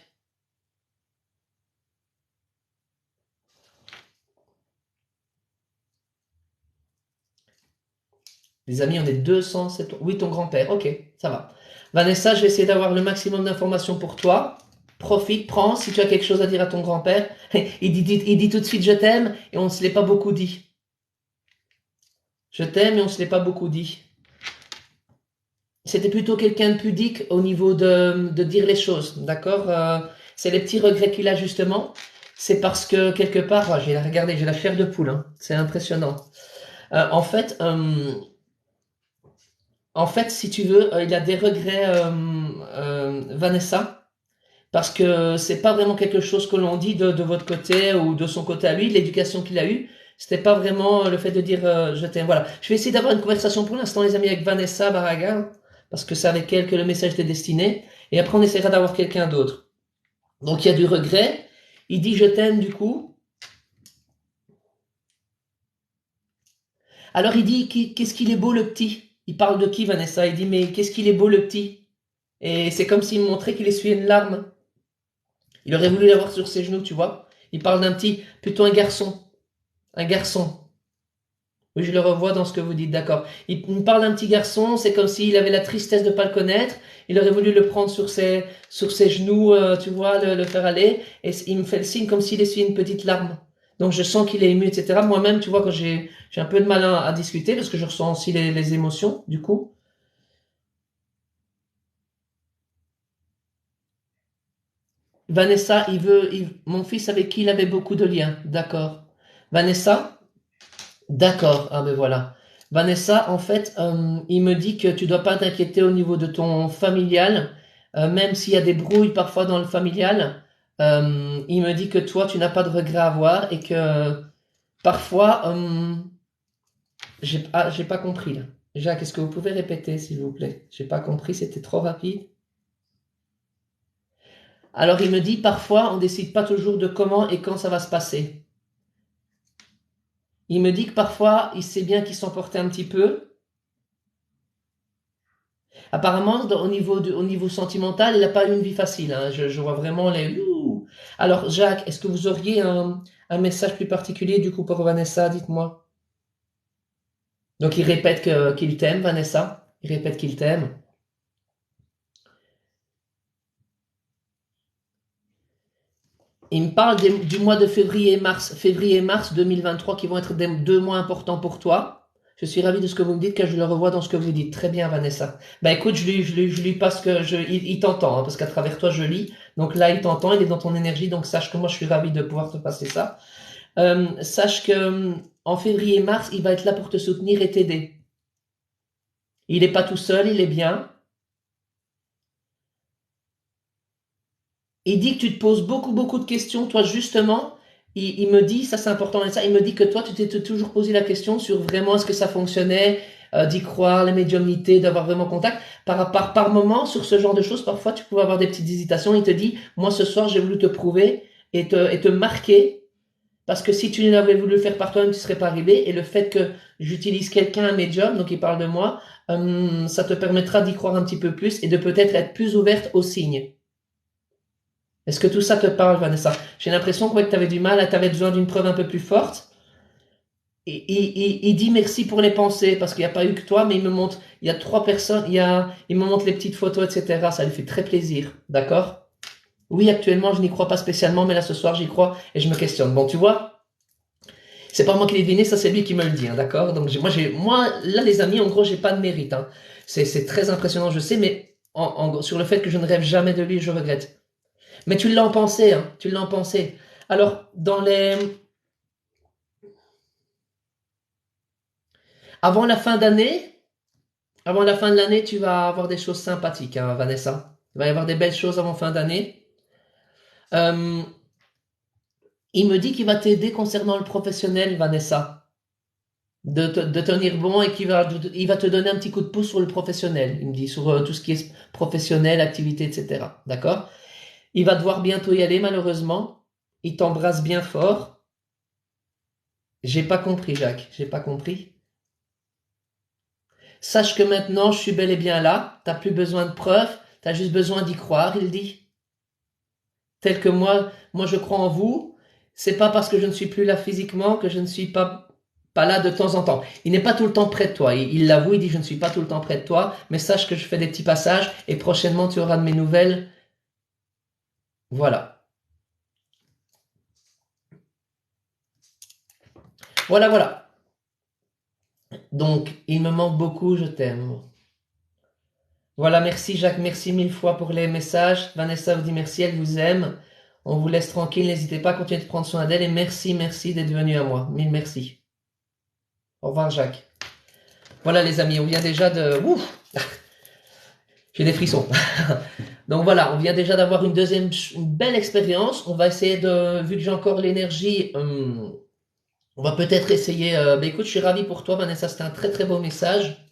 Les amis, on est 200. Oui, ton grand-père. Ok, ça va. Vanessa, je vais essayer d'avoir le maximum d'informations pour toi. Profite, prends si tu as quelque chose à dire à ton grand-père. Il dit tout de suite je t'aime et on ne se l'est pas beaucoup dit. Je t'aime et on ne se l'est pas beaucoup dit. C'était plutôt quelqu'un de pudique au niveau de dire les choses, d'accord? C'est les petits regrets qu'il a justement. C'est parce que quelque part, j'ai regardé, j'ai la chair de poule, hein. C'est impressionnant. En fait, si tu veux, il a des regrets, Vanessa, parce que c'est pas vraiment quelque chose que l'on dit de votre côté ou de son côté à lui, l'éducation qu'il a eue. C'était pas vraiment le fait de dire je t'aime. Voilà. Je vais essayer d'avoir une conversation pour l'instant, les amis, avec Vanessa Barraga, parce que c'est avec elle que le message était destiné. Et après, on essaiera d'avoir quelqu'un d'autre. Donc, il y a du regret. Il dit je t'aime, du coup. Alors, il dit qu'est-ce qu'il est beau, le petit. Il parle de qui, Vanessa? Il dit mais qu'est-ce qu'il est beau, le petit. Et c'est comme s'il me montrait qu'il essuyait une larme. Il aurait voulu l'avoir sur ses genoux, tu vois. Il parle d'un petit, plutôt un garçon. Un garçon. Oui, je le revois dans ce que vous dites, d'accord. Il me parle d'un petit garçon, c'est comme s'il avait la tristesse de ne pas le connaître. Il aurait voulu le prendre sur ses genoux, tu vois, le faire aller. Et il me fait le signe comme s'il essuyait une petite larme. Donc je sens qu'il est ému, etc. Moi-même, tu vois, quand j'ai un peu de mal à discuter, parce que je ressens aussi les émotions, du coup. Vanessa, mon fils avec qui il avait beaucoup de liens, d'accord. Vanessa? D'accord, ah ben voilà. Vanessa, en fait, il me dit que tu dois pas t'inquiéter au niveau de ton familial, même s'il y a des brouilles parfois dans le familial. Il me dit que toi, tu n'as pas de regrets à avoir et que parfois, j'ai pas compris là. Jacques, est-ce que vous pouvez répéter, s'il vous plaît? J'ai pas compris, c'était trop rapide. Alors, il me dit parfois, on décide pas toujours de comment et quand ça va se passer. Il me dit que parfois, il sait bien qu'il s'emportait un petit peu. Apparemment, au niveau sentimental, il n'a pas eu une vie facile, hein. Je vois vraiment les... Ouh. Alors, Jacques, est-ce que vous auriez un message plus particulier du coup pour Vanessa? Dites-moi. Donc, il répète qu'il t'aime, Vanessa. Il répète qu'il t'aime. Il me parle du mois de février et mars 2023 qui vont être des 2 mois importants pour toi. Je suis ravi de ce que vous me dites, car je le revois dans ce que vous dites. Très bien, Vanessa. Bah écoute, je lui passe il t'entend, hein, parce qu'à travers toi, je lis. Donc là, il t'entend, il est dans ton énergie, donc sache que moi, je suis ravi de pouvoir te passer ça. Sache que en février et mars, il va être là pour te soutenir et t'aider. Il n'est pas tout seul, il est bien. Il dit que tu te poses beaucoup, beaucoup de questions. Toi, justement, il me dit, ça c'est important, et ça, il me dit que toi, tu t'es toujours posé la question sur vraiment est-ce que ça fonctionnait, d'y croire, la médiumnité, d'avoir vraiment contact. Par moment, sur ce genre de choses, parfois, tu pouvais avoir des petites hésitations. Il te dit, moi, ce soir, j'ai voulu te prouver et te marquer, parce que si tu l'avais voulu le faire par toi-même, tu ne serais pas arrivé. Et le fait que j'utilise quelqu'un, un médium, donc il parle de moi, ça te permettra d'y croire un petit peu plus et de peut-être être plus ouverte aux signes. Est-ce que tout ça te parle, Vanessa? J'ai l'impression que tu avais du mal, tu avais besoin d'une preuve un peu plus forte. Et il dit merci pour les pensées, parce qu'il n'y a pas eu que toi, mais il me montre, il y a 3 personnes, il me montre les petites photos, etc. Ça lui fait très plaisir. D'accord? Oui, actuellement, je n'y crois pas spécialement, mais là, ce soir, j'y crois et je me questionne. Bon, tu vois, c'est pas moi qui l'ai deviné, ça, c'est lui qui me le dit, hein, d'accord? Donc, moi, là, les amis, en gros, j'ai pas de mérite, hein. C'est très impressionnant, je sais, mais sur le fait que je ne rêve jamais de lui, je regrette. Mais tu l'as en pensé, hein, tu l'as en pensé. Alors, avant la fin d'année, avant la fin de l'année, tu vas avoir des choses sympathiques, hein, Vanessa. Il va y avoir des belles choses avant fin d'année. Euh, il me dit qu'il va t'aider concernant le professionnel, Vanessa. De tenir bon et il va te donner un petit coup de pouce sur le professionnel. Il me dit sur tout ce qui est professionnel, activité, etc. D'accord? Il va devoir bientôt y aller, malheureusement. Il t'embrasse bien fort. J'ai pas compris, Jacques. J'ai pas compris. Sache que maintenant, je suis bel et bien là. T'as plus besoin de preuves. T'as juste besoin d'y croire, il dit. Tel que moi je crois en vous. C'est pas parce que je ne suis plus là physiquement que je ne suis pas là de temps en temps. Il n'est pas tout le temps près de toi. Il l'avoue, il dit je ne suis pas tout le temps près de toi, mais sache que je fais des petits passages et prochainement tu auras de mes nouvelles. Voilà. Voilà, voilà. Donc, il me manque beaucoup, je t'aime. Voilà, merci Jacques, merci mille fois pour les messages. Vanessa vous dit merci, elle vous aime. On vous laisse tranquille, n'hésitez pas à continuer de prendre soin d'elle et merci, merci d'être venu à moi. Mille merci. Au revoir Jacques. Voilà les amis, on vient déjà de... Ouf, j'ai des frissons. Donc voilà, on vient déjà d'avoir une belle expérience. On va essayer de, vu que j'ai encore l'énergie, on va peut-être essayer. Écoute, je suis ravi pour toi, Vanessa. C'était un très très beau message.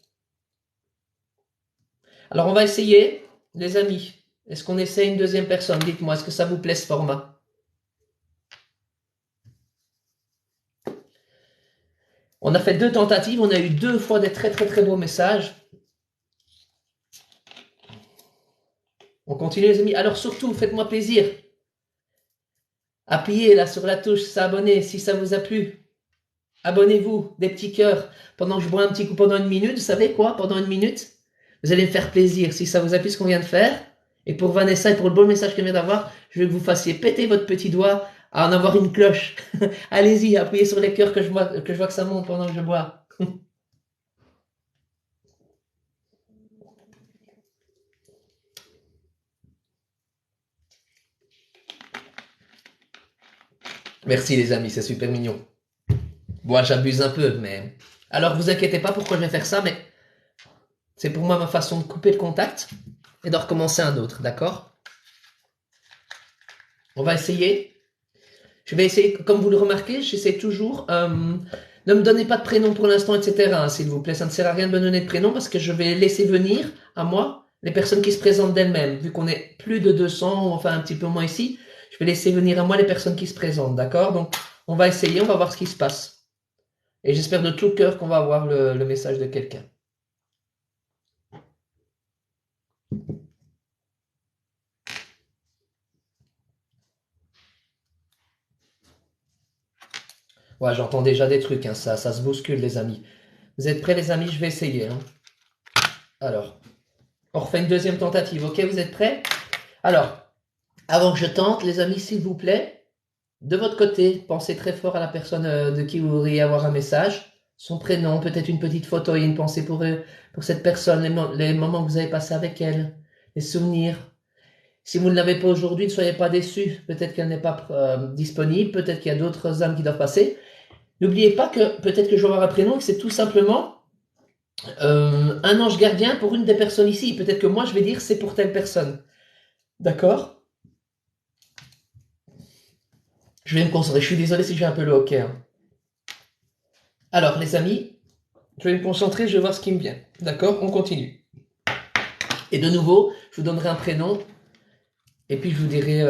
Alors on va essayer, les amis. Est-ce qu'on essaie une deuxième personne? Dites-moi, est-ce que ça vous plaît ce format? On a fait 2 tentatives, on a eu 2 fois des très très très beaux messages. On continue les amis. Alors surtout, faites-moi plaisir. Appuyez là sur la touche s'abonner si ça vous a plu. Abonnez-vous, des petits cœurs. Pendant que je bois un petit coup pendant une minute, vous savez quoi? Pendant une minute, vous allez me faire plaisir si ça vous a plu ce qu'on vient de faire. Et pour Vanessa et pour le beau message qu'elle vient d'avoir, je veux que vous fassiez péter votre petit doigt à en avoir une cloche. Allez-y, appuyez sur les cœurs que je vois que ça monte pendant que je bois. Merci les amis, c'est super mignon. Bon, j'abuse un peu, mais... Alors vous inquiétez pas pourquoi je vais faire ça, mais c'est pour moi ma façon de couper le contact et de recommencer un autre, d'accord? On va essayer. Je vais essayer, comme vous le remarquez, j'essaie toujours. Ne me donnez pas de prénom pour l'instant, etc. S'il vous plaît, ça ne sert à rien de me donner de prénom parce que je vais laisser venir à moi les personnes qui se présentent d'elles-mêmes. Vu qu'on est plus de 200, ou enfin un petit peu moins ici, je vais laisser venir à moi les personnes qui se présentent, d'accord? Donc, on va essayer, on va voir ce qui se passe. Et j'espère de tout cœur qu'on va avoir le message de quelqu'un. Ouais, j'entends déjà des trucs, hein, ça se bouscule, les amis. Vous êtes prêts, les amis? Je vais essayer, hein. Alors, on refait une deuxième tentative, ok? Vous êtes prêts? Alors, avant que je tente, les amis, s'il vous plaît, de votre côté, pensez très fort à la personne de qui vous voudriez avoir un message, son prénom, peut-être une petite photo et une pensée pour cette personne, les moments que vous avez passés avec elle, les souvenirs. Si vous ne l'avez pas aujourd'hui, ne soyez pas déçus. Peut-être qu'elle n'est pas disponible, peut-être qu'il y a d'autres âmes qui doivent passer. N'oubliez pas que peut-être que je vais avoir un prénom, que c'est tout simplement un ange gardien pour une des personnes ici. Peut-être que moi, je vais dire c'est pour telle personne. D'accord? Je vais me concentrer. Je suis désolé si j'ai un peu le hoquet, hein. Alors, les amis, je vais me concentrer, je vais voir ce qui me vient. D'accord? On continue. Et de nouveau, je vous donnerai un prénom. Et puis, je vous dirai,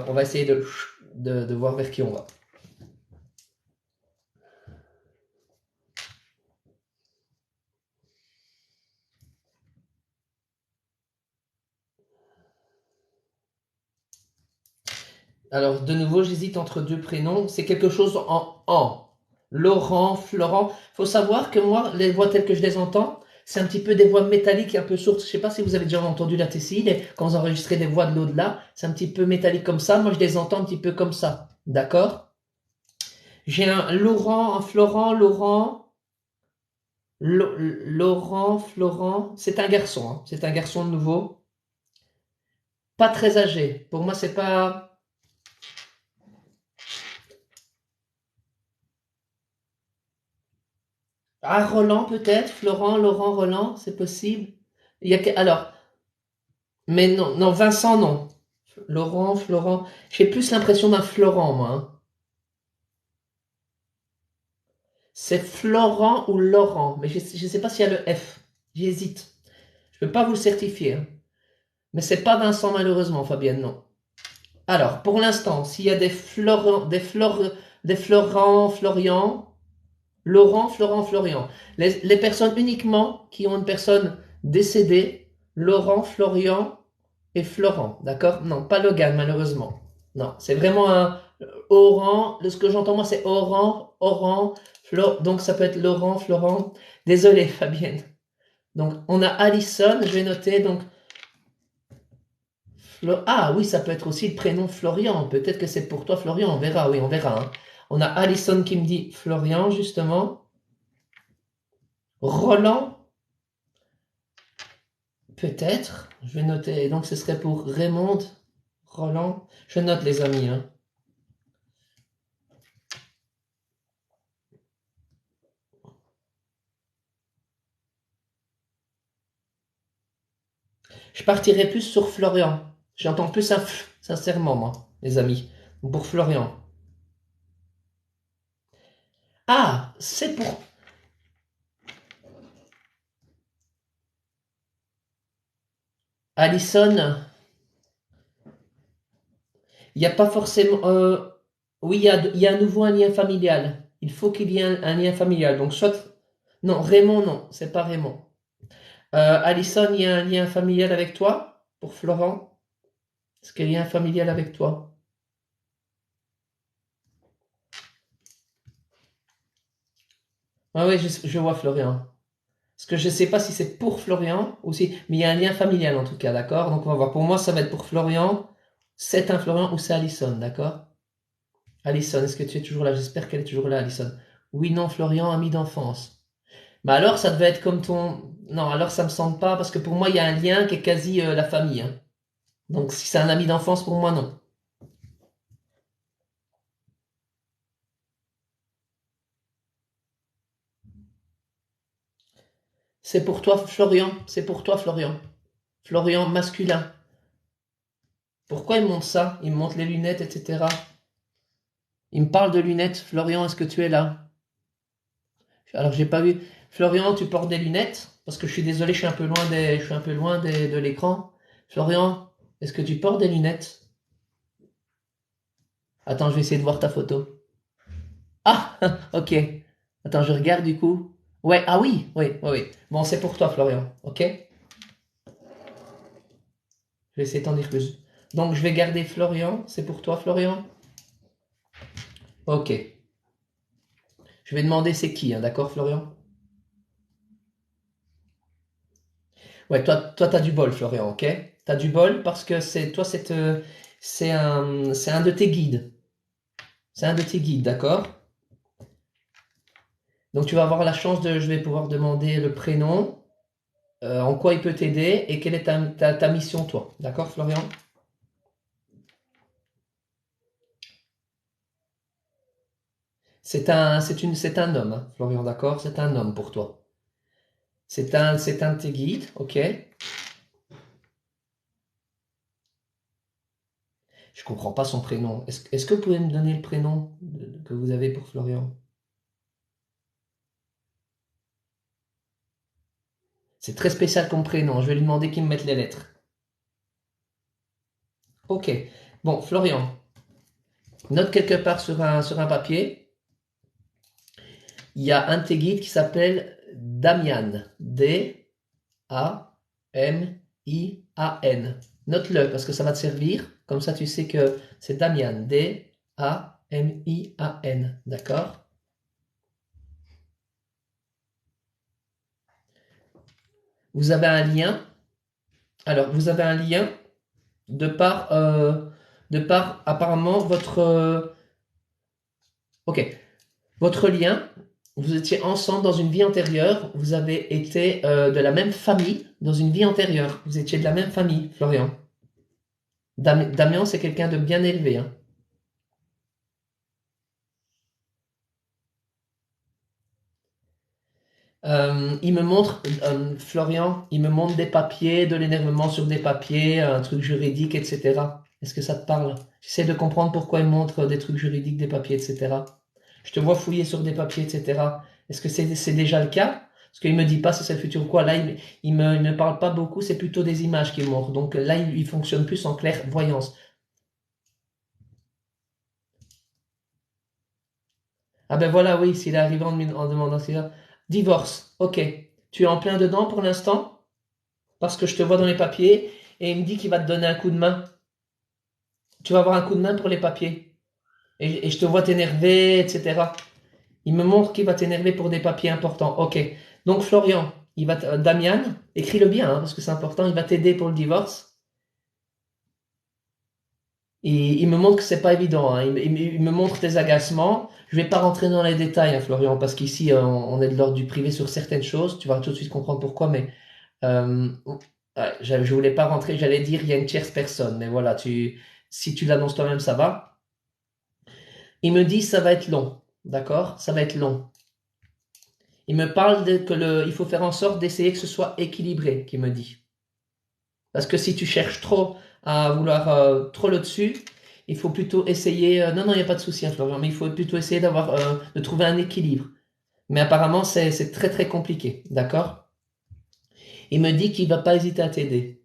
on va essayer de voir vers qui on va. Alors, de nouveau, j'hésite entre 2 prénoms. C'est quelque chose en. Laurent, Florent. Faut savoir que moi, les voix telles que je les entends, c'est un petit peu des voix métalliques un peu sourdes. Je sais pas si vous avez déjà entendu la Tessie, quand vous enregistrez des voix de l'au-delà, c'est un petit peu métallique comme ça. Moi, je les entends un petit peu comme ça. D'accord? J'ai un Laurent, un Florent, Laurent, Laurent, Florent. C'est un garçon, hein. C'est un garçon de nouveau. Pas très âgé. Pour moi, c'est pas. Ah, Roland peut-être, Florent, Laurent, Roland, c'est possible. Alors, mais non, non, Vincent, non. Laurent, Florent. J'ai plus l'impression d'un Florent, moi, hein. C'est Florent ou Laurent, mais je ne sais pas s'il y a le F. J'hésite. Je ne peux pas vous le certifier, hein. Mais c'est pas Vincent, malheureusement, Fabienne, non. Alors, pour l'instant, s'il y a des Florent, des Florent, Florian, Laurent, Florent, Florian. Les personnes uniquement qui ont une personne décédée, Laurent, Florian et Florent, d'accord? Non, pas Logan, malheureusement. Non, c'est vraiment un Oran. Ce que j'entends moi, c'est Oran, Oran, donc ça peut être Laurent, Florent. Désolé, Fabienne. Donc, on a Alison, je vais noter, donc. Ah oui, ça peut être aussi le prénom Florian. Peut-être que c'est pour toi, Florian. On verra, oui, on verra, hein. On a Alison qui me dit Florian, justement. Roland, peut-être. Je vais noter. Donc, ce serait pour Raymond, Roland. Je note, les amis, hein. Je partirais plus sur Florian. J'entends plus un F, sincèrement, moi, les amis. Pour Florian. Ah, c'est pour. Alison, il n'y a pas forcément. Oui, il y a à nouveau un lien familial. Il faut qu'il y ait un lien familial. Donc, soit. Non, Raymond, non, c'est pas Raymond. Alison, il y a un lien familial avec toi pour Florent? Est-ce qu'il y a un lien familial avec toi? Ah oui, je vois Florian. Parce que je ne sais pas si c'est pour Florian ou si. Mais il y a un lien familial en tout cas, d'accord? Donc on va voir. Pour moi, ça va être pour Florian. C'est un Florian ou c'est Alison, d'accord? Alison, est-ce que tu es toujours là? J'espère qu'elle est toujours là, Alison. Oui, non, Florian, ami d'enfance. Mais alors, ça devait être comme ton. Non, alors ça me semble pas, parce que pour moi, il y a un lien qui est quasi la famille, hein. Donc si c'est un ami d'enfance, pour moi, non. C'est pour toi, Florian. C'est pour toi, Florian. Florian masculin. Pourquoi il monte ça? Il me montre les lunettes, etc. Il me parle de lunettes. Florian, est-ce que tu es là? Alors, j'ai pas vu. Florian, tu portes des lunettes? Parce que je suis désolé, je suis un peu loin je suis un peu loin de l'écran. Florian, est-ce que tu portes des lunettes? Attends, je vais essayer de voir ta photo. Ah, ok. Attends, je regarde du coup. Ouais, ah oui, oui, oui, oui. Bon, c'est pour toi, Florian, ok? Je vais essayer de t'en dire plus. Donc, je vais garder Florian. C'est pour toi, Florian? Ok. Je vais demander c'est qui, hein, d'accord, Florian? Ouais, toi, t'as du bol, Florian, ok? T'as du bol parce que c'est un de tes guides. C'est un de tes guides, d'accord? Donc tu vas avoir la chance je vais pouvoir demander le prénom, en quoi il peut t'aider et quelle est ta mission, toi. D'accord, Florian? C'est un homme, hein, Florian, d'accord? C'est un homme pour toi. C'est un de tes guides, ok? Je comprends pas son prénom. Est-ce que vous pouvez me donner le prénom que vous avez pour Florian? C'est très spécial comme prénom. Je vais lui demander qu'il me mette les lettres. Ok. Bon, Florian, note quelque part sur un papier. Il y a un de tes guides qui s'appelle Damian. D-A-M-I-A-N. Note-le parce que ça va te servir. Comme ça, tu sais que c'est Damian. D-A-M-I-A-N. D'accord? vous avez un lien. Alors, vous avez un lien de par apparemment votre... ok, votre lien, vous étiez ensemble dans une vie antérieure, vous avez été de la même famille dans une vie antérieure. Vous étiez de la même famille, Florian. Damien, c'est quelqu'un de bien élevé, hein. Il me montre, Florian, il me montre des papiers, de l'énervement sur des papiers, un truc juridique, etc. Est-ce que ça te parle? J'essaie de comprendre pourquoi il montre des trucs juridiques, des papiers, etc. Je te vois fouiller sur des papiers, etc. Est-ce que c'est déjà le cas? Parce qu'il me dit pas si c'est le futur ou quoi. Là, il me parle pas beaucoup, c'est plutôt des images qu'il montre. Donc là, il fonctionne plus en clairvoyance. Ah ben voilà, oui, s'il est arrivé en demandant ça. Divorce, ok. Tu es en plein dedans pour l'instant? Parce que je te vois dans les papiers et il me dit qu'il va te donner un coup de main. Tu vas avoir un coup de main pour les papiers. Et je te vois t'énerver, etc. Il me montre qu'il va t'énerver pour des papiers importants. Ok. Donc Florian, Damian, écris-le bien, hein, parce que c'est important, il va t'aider pour le divorce. Et il me montre que c'est pas évident, hein. Il me montre tes agacements. Je vais pas rentrer dans les détails, hein, Florian, parce qu'ici, on est de l'ordre du privé sur certaines choses. Tu vas tout de suite comprendre pourquoi, mais ouais, je voulais pas rentrer, j'allais dire il y a une tierce personne, mais voilà, si tu l'annonces toi-même, ça va. Il me dit ça va être long, d'accord? Ça va être long. Il me parle il faut faire en sorte d'essayer que ce soit équilibré, qu'il me dit. Parce que si tu cherches trop à vouloir trop le dessus, il faut plutôt essayer. Non, non, il n'y a pas de souci, hein, Florian, mais il faut plutôt essayer de trouver un équilibre. Mais apparemment, c'est très très compliqué, d'accord? Il me dit qu'il va pas hésiter à t'aider.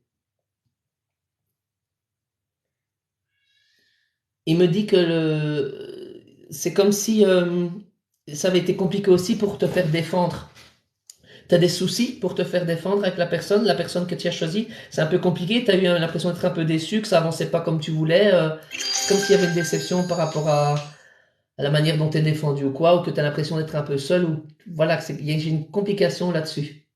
Il me dit que c'est comme si ça avait été compliqué aussi pour te faire défendre. Tu as des soucis pour te faire défendre avec la personne que tu as choisie. C'est un peu compliqué, tu as eu l'impression d'être un peu déçu, que ça avançait pas comme tu voulais. Comme s'il y avait une déception par rapport à la manière dont tu es défendu ou quoi, ou que tu as l'impression d'être un peu seul, ou voilà, il y a une complication là-dessus.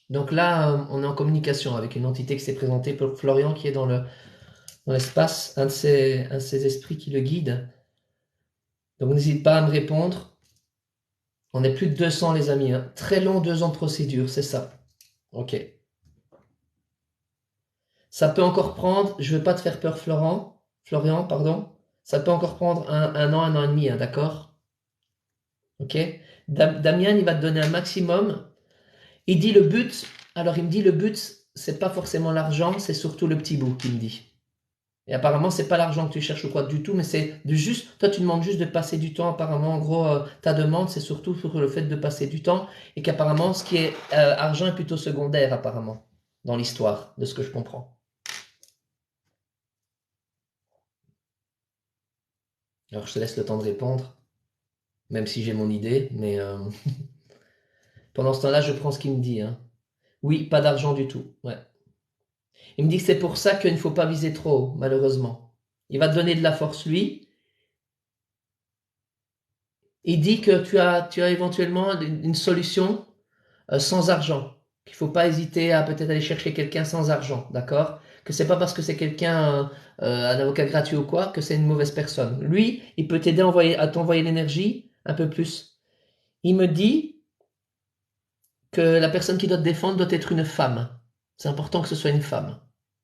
Donc là, on est en communication avec une entité qui s'est présentée pour Florian, qui est dans l'espace, un de ses esprits qui le guide. Donc n'hésite pas à me répondre. On est plus de 200 les amis, hein. Très long 2 ans de procédure, c'est ça. Ok. Ça peut encore prendre, je veux pas te faire peur Florian, pardon. Ça peut encore prendre un an et demi, hein, d'accord? Ok. Damien, il va te donner un maximum. Il dit le but, alors il me dit le but, c'est pas forcément l'argent, c'est surtout le petit bout qu'il me dit. Et apparemment, c'est pas l'argent que tu cherches ou quoi du tout, mais c'est de juste, toi tu demandes juste de passer du temps. Apparemment, en gros, ta demande, c'est surtout pour le fait de passer du temps et qu'apparemment, ce qui est argent est plutôt secondaire, apparemment, dans l'histoire, de ce que je comprends. Alors, je te laisse le temps de répondre, même si j'ai mon idée, mais pendant ce temps-là, je prends ce qu'il me dit, hein. Oui, pas d'argent du tout. Ouais. Il me dit que c'est pour ça qu'il ne faut pas viser trop haut, malheureusement. Il va te donner de la force, lui. Il dit que tu as éventuellement une solution sans argent. Qu'il ne faut pas hésiter à peut-être aller chercher quelqu'un sans argent, d'accord? Que c'est pas parce que c'est quelqu'un, un avocat gratuit ou quoi, que c'est une mauvaise personne. Lui, il peut t'aider à t'envoyer l'énergie un peu plus. Il me dit que la personne qui doit te défendre doit être une femme. C'est important que ce soit une femme.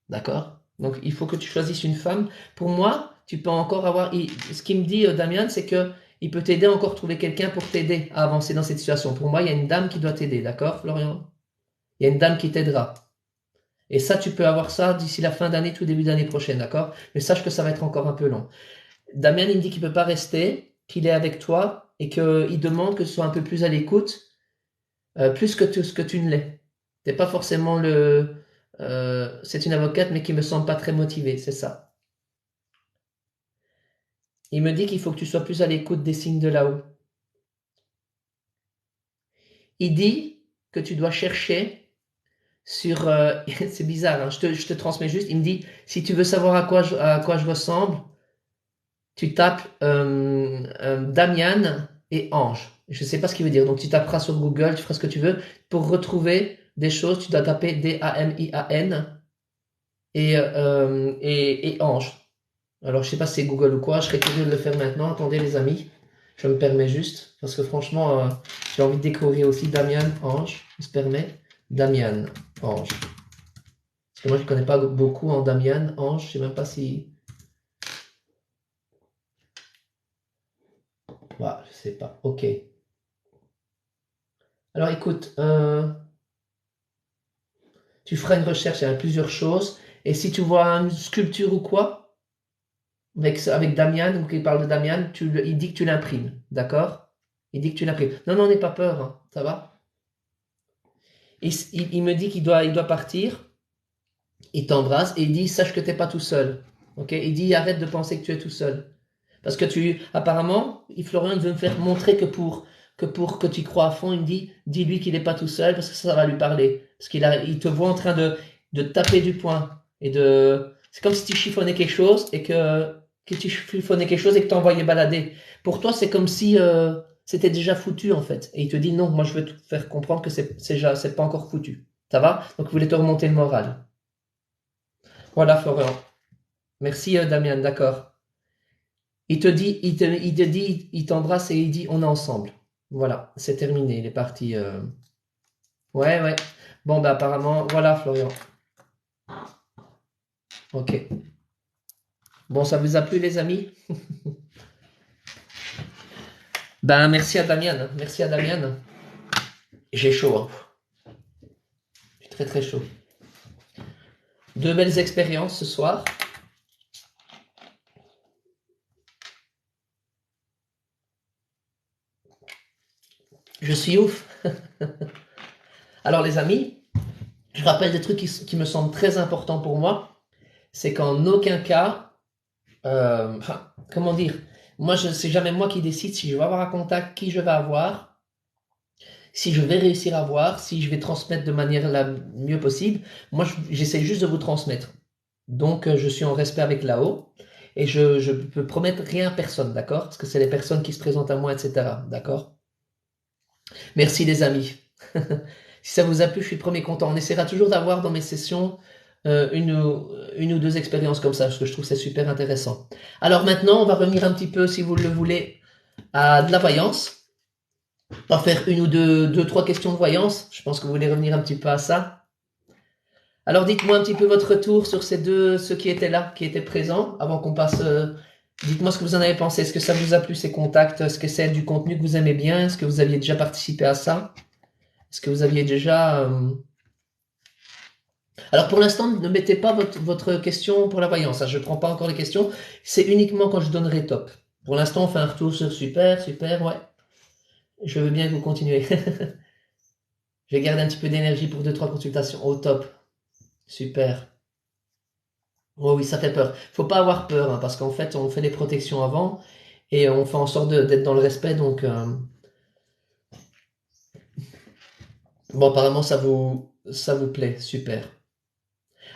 D'accord? Donc il faut que tu choisisses une femme. Pour moi, tu peux encore avoir. Ce qu'il me dit, Damien, c'est que il peut t'aider à encore trouver quelqu'un pour t'aider à avancer dans cette situation. Pour moi, il y a une dame qui doit t'aider. D'accord, Florian? Il y a une dame qui t'aidera. Et ça, tu peux avoir ça d'ici la fin d'année, tout début d'année prochaine. D'accord? Mais sache que ça va être encore un peu long. Damien, il me dit qu'il ne peut pas rester, qu'il est avec toi et qu'il demande que tu sois un peu plus à l'écoute plus que ce que tu ne l'es. T'es pas forcément c'est une avocate, mais qui me semble pas très motivée, c'est ça. Il me dit qu'il faut que tu sois plus à l'écoute des signes de là-haut. Il dit que tu dois chercher sur... c'est bizarre, hein, je te transmets juste. Il me dit, si tu veux savoir à quoi je ressemble, tu tapes Damian et Ange. Je ne sais pas ce qu'il veut dire. Donc tu taperas sur Google, tu feras ce que tu veux. Pour retrouver des choses, tu dois taper Damian et ange. Alors je sais pas si c'est Google ou quoi. Je serais curieux de le faire maintenant. Attendez les amis. Je me permets juste. Parce que franchement, j'ai envie de découvrir aussi Damian Ange. On se permet. Damian Ange. Parce que moi je ne connais pas beaucoup en Damian Ange. Je ne sais même pas si... Voilà, je sais pas. Ok. Alors écoute, tu feras une recherche, il y a plusieurs choses. Et si tu vois une sculpture ou quoi, avec Damian, ou qu'il parle de Damian, il dit que tu l'imprimes. D'accord? Il dit que tu l'imprimes. Non, non, n'aie pas peur, hein, ça va? Il me dit il doit partir. Il t'embrasse et il dit, sache que tu n'es pas tout seul. Ok? Il dit, arrête de penser que tu es tout seul. Parce que apparemment, Florian veut me faire montrer que que tu crois à fond, il me dit, dis-lui qu'il n'est pas tout seul parce que ça va lui parler. Parce il te voit en train de taper du poing. C'est comme si tu chiffonnais quelque chose que tu chiffonnais quelque chose et que tu envoyais balader. Pour toi, c'est comme si, c'était déjà foutu, en fait. Et il te dit, non, moi, je veux te faire comprendre que c'est pas encore foutu. Ça va? Donc, il voulait te remonter le moral. Voilà, Florian. Merci, Damien, d'accord. Il t'embrasse et il dit on est ensemble. Voilà, c'est terminé, il est parti. Ouais, ouais. Bon, bah apparemment, voilà, Florian. Ok. Bon, ça vous a plu, les amis? Ben, merci à Damien. Merci à Damien. J'ai chaud, hein. J'ai très très chaud. Deux belles expériences ce soir. Je suis ouf. Alors, les amis, je rappelle des trucs qui me semblent très importants pour moi. C'est qu'en aucun cas, comment dire, moi, c'est jamais moi qui décide si je vais avoir un contact, qui je vais avoir, si je vais réussir à voir, si je vais transmettre de manière la mieux possible. Moi, j'essaie juste de vous transmettre. Donc, je suis en respect avec là-haut et je peux promettre rien à personne, d'accord? Parce que c'est les personnes qui se présentent à moi, etc. D'accord? Merci les amis. Si ça vous a plu, je suis le premier content. On essaiera toujours d'avoir dans mes sessions une ou deux expériences comme ça, parce que je trouve que c'est super intéressant. Alors maintenant, on va revenir un petit peu, si vous le voulez, à de la voyance. On va faire une ou deux, trois questions de voyance. Je pense que vous voulez revenir un petit peu à ça. Alors dites-moi un petit peu votre retour sur ceux qui étaient là, qui étaient présents, avant qu'on passe. Dites-moi ce que vous en avez pensé. Est-ce que ça vous a plu ces contacts? Est-ce que c'est du contenu que vous aimez bien? Est-ce que vous aviez déjà participé à ça? Est-ce que vous aviez déjà... Alors pour l'instant, ne mettez pas votre question pour la voyance, hein. Je ne prends pas encore les questions. C'est uniquement quand je donnerai top. Pour l'instant, on fait un retour sur super, super, ouais. Je veux bien que vous continuez. Je vais garder un petit peu d'énergie pour 2-3 consultations. Au top. Super. Oh oui, ça fait peur. Faut pas avoir peur, hein, parce qu'en fait, on fait les protections avant et on fait en sorte d'être dans le respect. Donc, bon, apparemment, ça vous plaît. Super.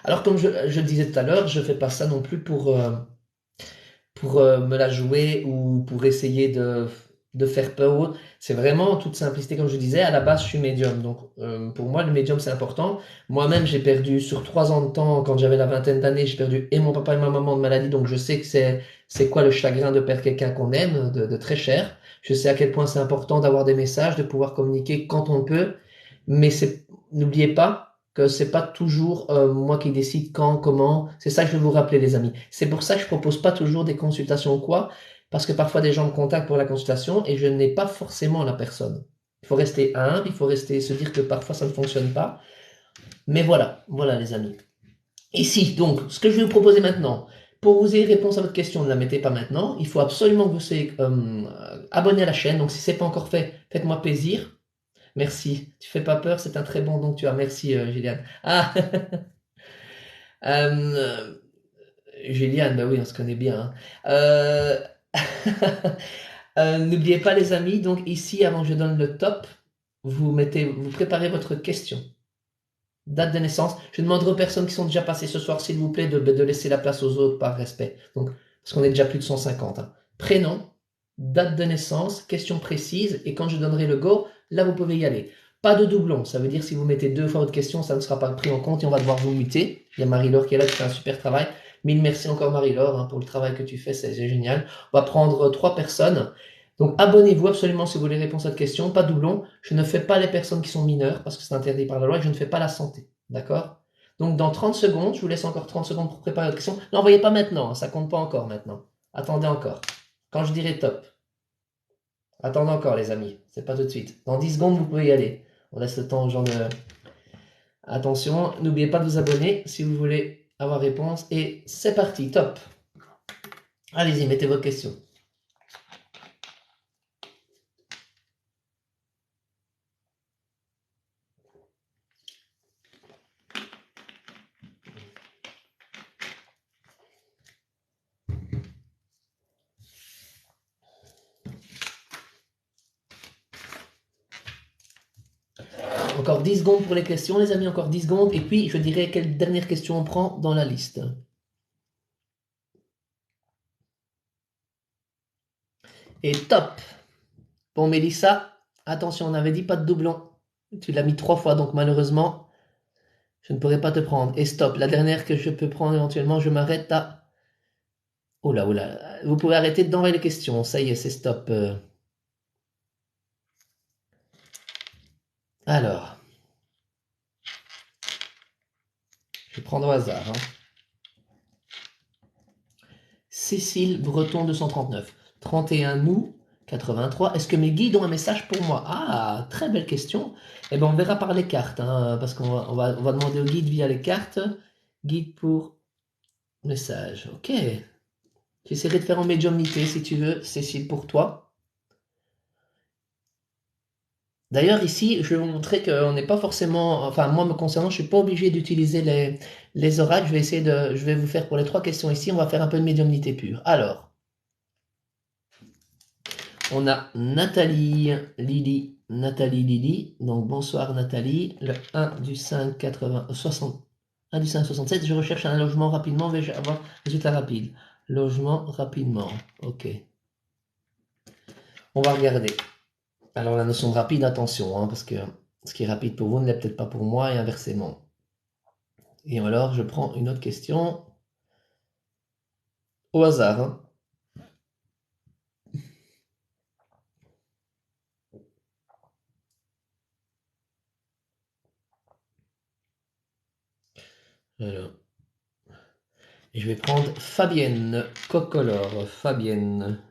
Alors, comme je le disais tout à l'heure, je fais pas ça non plus pour me la jouer ou pour essayer de faire peur. C'est vraiment en toute simplicité, comme je disais, à la base, je suis médium. Donc, pour moi, le médium, c'est important. Moi-même, j'ai perdu sur 3 ans de temps, quand j'avais la vingtaine d'années, j'ai perdu et mon papa et ma maman de maladie. Donc, je sais que c'est quoi le chagrin de perdre quelqu'un qu'on aime, de très cher. Je sais à quel point c'est important d'avoir des messages, de pouvoir communiquer quand on peut. Mais n'oubliez pas que c'est pas toujours moi qui décide quand, comment. C'est ça que je veux vous rappeler, les amis. C'est pour ça que je propose pas toujours des consultations ou quoi, parce que parfois des gens me contactent pour la consultation et je n'ai pas forcément la personne. Il faut rester humble, il faut rester se dire que parfois ça ne fonctionne pas. Mais voilà, voilà les amis. Ici, donc, ce que je vais vous proposer maintenant, pour vous ayez réponse à votre question, ne la mettez pas maintenant. Il faut absolument que vous soyez abonné à la chaîne. Donc, si ce n'est pas encore fait, faites-moi plaisir. Merci. Tu fais pas peur, c'est un très bon don que tu as. Merci, Gilliane. Ah, euh, Gilliane, bah oui, on se connaît bien, hein. N'oubliez pas, les amis, donc ici, avant que je donne le top, vous préparez votre question. Date de naissance. Je demanderai aux personnes qui sont déjà passées ce soir, s'il vous plaît, de laisser la place aux autres par respect. Donc, parce qu'on est déjà plus de 150, hein. Prénom, date de naissance, question précise, et quand je donnerai le go, là vous pouvez y aller. Pas de doublon, ça veut dire si vous mettez 2 fois votre question, ça ne sera pas pris en compte et on va devoir vous muter. Il y a Marie-Laure qui est là, qui fait un super travail. Mille merci encore Marie-Laure hein, pour le travail que tu fais, c'est génial. On va prendre 3 personnes. Donc abonnez-vous absolument si vous voulez répondre à cette question, pas de doublon. Je ne fais pas les personnes qui sont mineures parce que c'est interdit par la loi et je ne fais pas la santé. D'accord? Donc dans 30 secondes, je vous laisse encore 30 secondes pour préparer votre question. N'envoyez pas maintenant, hein, ça compte pas encore maintenant. Attendez encore. Quand je dirai top. Attendez encore les amis, c'est pas tout de suite. Dans 10 secondes, vous pouvez y aller. On laisse le temps aux gens de... Attention, n'oubliez pas de vous abonner si vous voulez avoir réponse. Et c'est parti, top. Allez-y, mettez vos questions. Encore 10 secondes pour les questions, les amis, encore 10 secondes. Et puis, je dirai quelle dernière question on prend dans la liste. Et top. Bon, Mélissa, attention, on avait dit pas de doublon. Tu l'as mis 3 fois, donc malheureusement, je ne pourrai pas te prendre. Et stop. La dernière que je peux prendre éventuellement, je m'arrête à... Oh là, oh là. Vous pouvez arrêter d'envoyer les questions. Ça y est, c'est stop. Alors. Je vais prendre au hasard. Hein. Cécile Breton 239. 31 août 83. Est-ce que mes guides ont un message pour moi? Ah, très belle question. Eh bien, on verra par les cartes, hein, parce qu'on va demander au guide via les cartes. Guide pour message. Ok. J'essaierai de faire en médiumnité si tu veux, Cécile, pour toi. D'ailleurs, ici, je vais vous montrer qu'on n'est pas forcément... Enfin, moi, me concernant, je ne suis pas obligé d'utiliser les oracles. Je vais essayer de... Je vais vous faire pour les 3 questions ici, on va faire un peu de médiumnité pure. Alors, on a Nathalie Lily. Donc, bonsoir Nathalie. Le 1 du 5, 80, 60, 1 du 5, 67. Je recherche un logement rapidement, vais-je avoir résultat rapide. Logement rapidement. Ok. On va regarder. Alors la notion de rapide, attention, hein, parce que ce qui est rapide pour vous ne l'est peut-être pas pour moi et inversement. Et alors je prends une autre question au hasard. Hein. Alors. Et je vais prendre Fabienne Cocolore. Fabienne.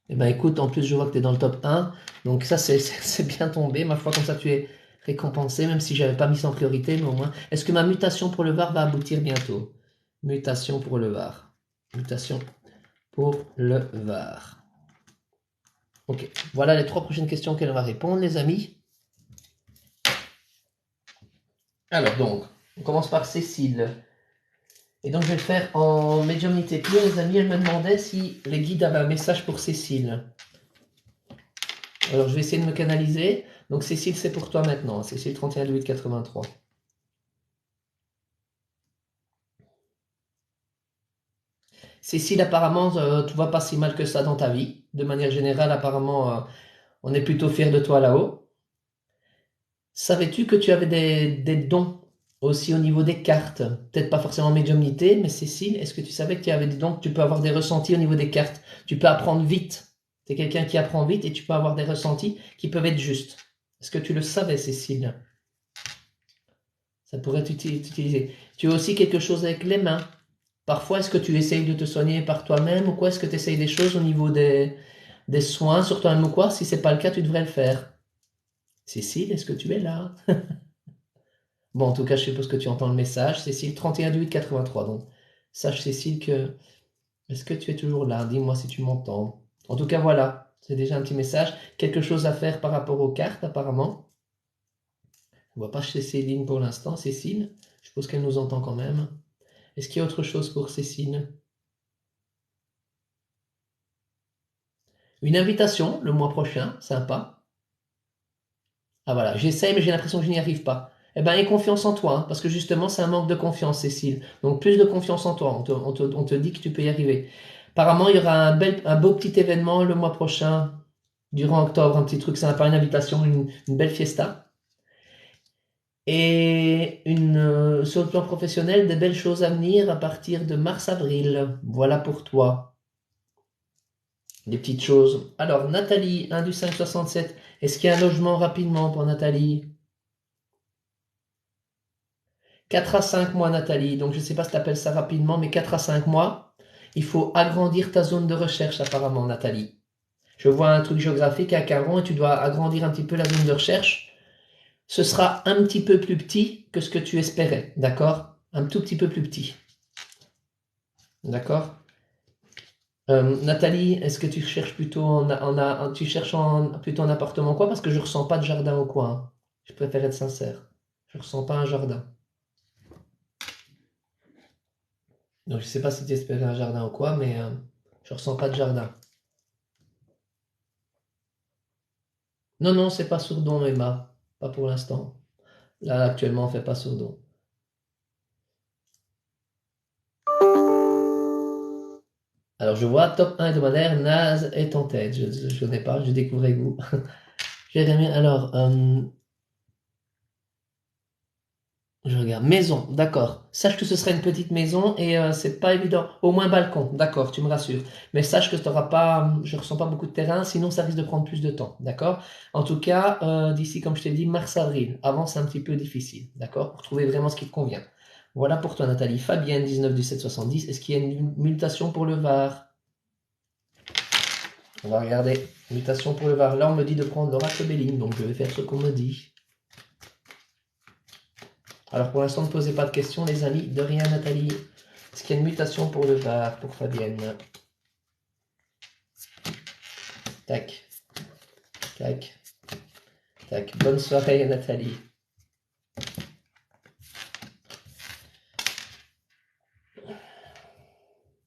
Eh ben écoute, en plus je vois que tu es dans le top 1. Donc ça c'est bien tombé. Ma foi, comme ça tu es récompensé, même si j'avais pas mis ça en priorité, mais au moins. Est-ce que ma mutation pour le VAR va aboutir bientôt? Mutation pour le VAR. Mutation pour le VAR. Ok, voilà les 3 prochaines questions qu'elle va répondre, les amis. Alors donc, on commence par Cécile. Et donc je vais le faire en médiumnité pure, les amis. Elle me demandait si les guides avaient un message pour Cécile. Alors je vais essayer de me canaliser. Donc Cécile, c'est pour toi maintenant. Cécile 31 8 83. Cécile, apparemment, tout va pas si mal que ça dans ta vie. De manière générale, apparemment, on est plutôt fiers de toi là-haut. Savais-tu que tu avais des dons aussi au niveau des cartes? Peut-être pas forcément médiumnité, mais Cécile, est-ce que tu savais que tu avais des dons, que tu peux avoir des ressentis au niveau des cartes? Tu peux apprendre vite. Tu es quelqu'un qui apprend vite et tu peux avoir des ressentis qui peuvent être justes. Est-ce que tu le savais, Cécile? Ça pourrait être utilisé. Tu as aussi quelque chose avec les mains. Parfois, est-ce que tu essayes de te soigner par toi-même ou quoi? Est-ce que tu essayes des choses au niveau des soins sur toi-même ou quoi? Si c'est pas le cas, tu devrais le faire. Cécile, est-ce que tu es là? Bon, en tout cas, je suppose que tu entends le message. Cécile, 31 8 83. Donc, sache, Cécile, que... Est-ce que tu es toujours là? Dis-moi si tu m'entends. En tout cas, voilà. C'est déjà un petit message. Quelque chose à faire par rapport aux cartes, apparemment. On ne voit pas chez Céline pour l'instant. Cécile, je suppose qu'elle nous entend quand même. Est-ce qu'il y a autre chose pour Cécile? Une invitation le mois prochain, sympa. Ah voilà, j'essaye mais j'ai l'impression que je n'y arrive pas. Eh bien, aie confiance en toi, hein, parce que justement, c'est un manque de confiance, Cécile. Donc, plus de confiance en toi, on te dit que tu peux y arriver. Apparemment, il y aura un beau petit événement le mois prochain, durant octobre, un petit truc sympa, une invitation, une belle fiesta. Et sur le plan professionnel, des belles choses à venir à partir de mars-avril. Voilà pour toi. Des petites choses. Alors, Nathalie, 1 du 5,67. Est-ce qu'il y a un logement rapidement pour Nathalie? 4 à 5 mois, Nathalie. Donc, je ne sais pas si tu appelles ça rapidement, mais 4 à 5 mois. Il faut agrandir ta zone de recherche, apparemment, Nathalie. Je vois un truc géographique à Caron et tu dois agrandir un petit peu la zone de recherche. Ce sera un petit peu plus petit que ce que tu espérais, d'accord? Un tout petit peu plus petit. D'accord? Nathalie, est-ce que tu cherches plutôt plutôt en appartement quoi? Parce que je ressens pas de jardin au coin, hein. Je préfère être sincère. Je ressens pas un jardin. Donc je sais pas si tu espérais un jardin ou quoi, mais je ressens pas de jardin. Non, non, c'est pas Sourdon, Emma. Pas pour l'instant. Là, actuellement, on fait pas Sourdon. Alors je vois top 1 hebdomadaire, Naz est en tête. Je n'ai pas, je découvre avec vous. Jérémy, alors, je regarde. Maison, d'accord. Sache que ce sera une petite maison et c'est pas évident. Au moins balcon, d'accord, tu me rassures. Mais sache que tu n'auras pas, je ressens pas beaucoup de terrain, sinon ça risque de prendre plus de temps, d'accord? En tout cas, d'ici, comme je t'ai dit, mars-avril. Avant, c'est un petit peu difficile, d'accord? Pour trouver vraiment ce qui te convient. Voilà pour toi, Nathalie. Fabienne, 19 du 770. Est-ce qu'il y a une mutation pour le Var? On va regarder. Mutation pour le Var. Là, on me dit de prendre l'oracle Béline, donc je vais faire ce qu'on me dit. Alors pour l'instant, ne posez pas de questions, les amis. De rien, Nathalie. Est-ce qu'il y a une mutation pour le Var, pour Fabienne? Tac, tac, tac. Bonne soirée, Nathalie.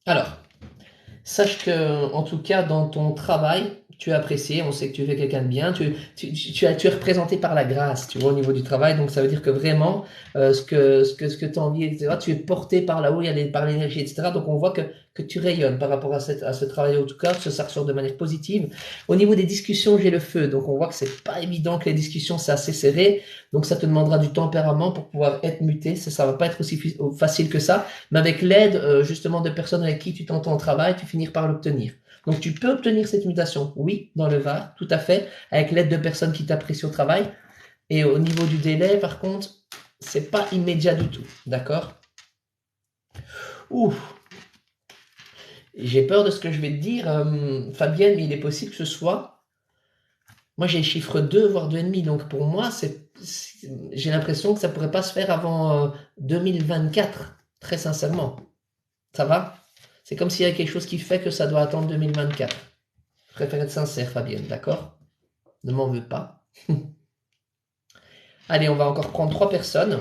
Alors, sache que, en tout cas, dans ton travail, tu es apprécié, on sait que tu fais quelqu'un de bien, tu es représenté par la grâce, tu vois, au niveau du travail, donc ça veut dire que vraiment, ce que tu as envie, etc., tu es porté par là-haut, par l'énergie, etc., donc on voit que tu rayonnes par rapport à ce travail, en tout cas, ça ressort de manière positive. Au niveau des discussions, j'ai le feu, donc on voit que c'est pas évident que les discussions, c'est assez serré, donc ça te demandera du tempérament pour pouvoir être muté, ça va pas être aussi facile que ça, mais avec l'aide, justement, de personnes avec qui tu t'entends au travail, tu finis par l'obtenir. Donc tu peux obtenir cette mutation, oui, dans le Var, tout à fait, avec l'aide de personnes qui t'apprécient au travail. Et au niveau du délai, par contre, c'est pas immédiat du tout, d'accord? Ouh, j'ai peur de ce que je vais te dire, Fabienne, mais il est possible que ce soit. Moi, j'ai le chiffre 2, voire 2,5, donc pour moi, j'ai l'impression que ça pourrait pas se faire avant 2024, très sincèrement. Ça va? C'est comme s'il y a quelque chose qui fait que ça doit attendre 2024. Je préfère être sincère, Fabienne, d'accord? Ne m'en veux pas. Allez, on va encore prendre 3 personnes.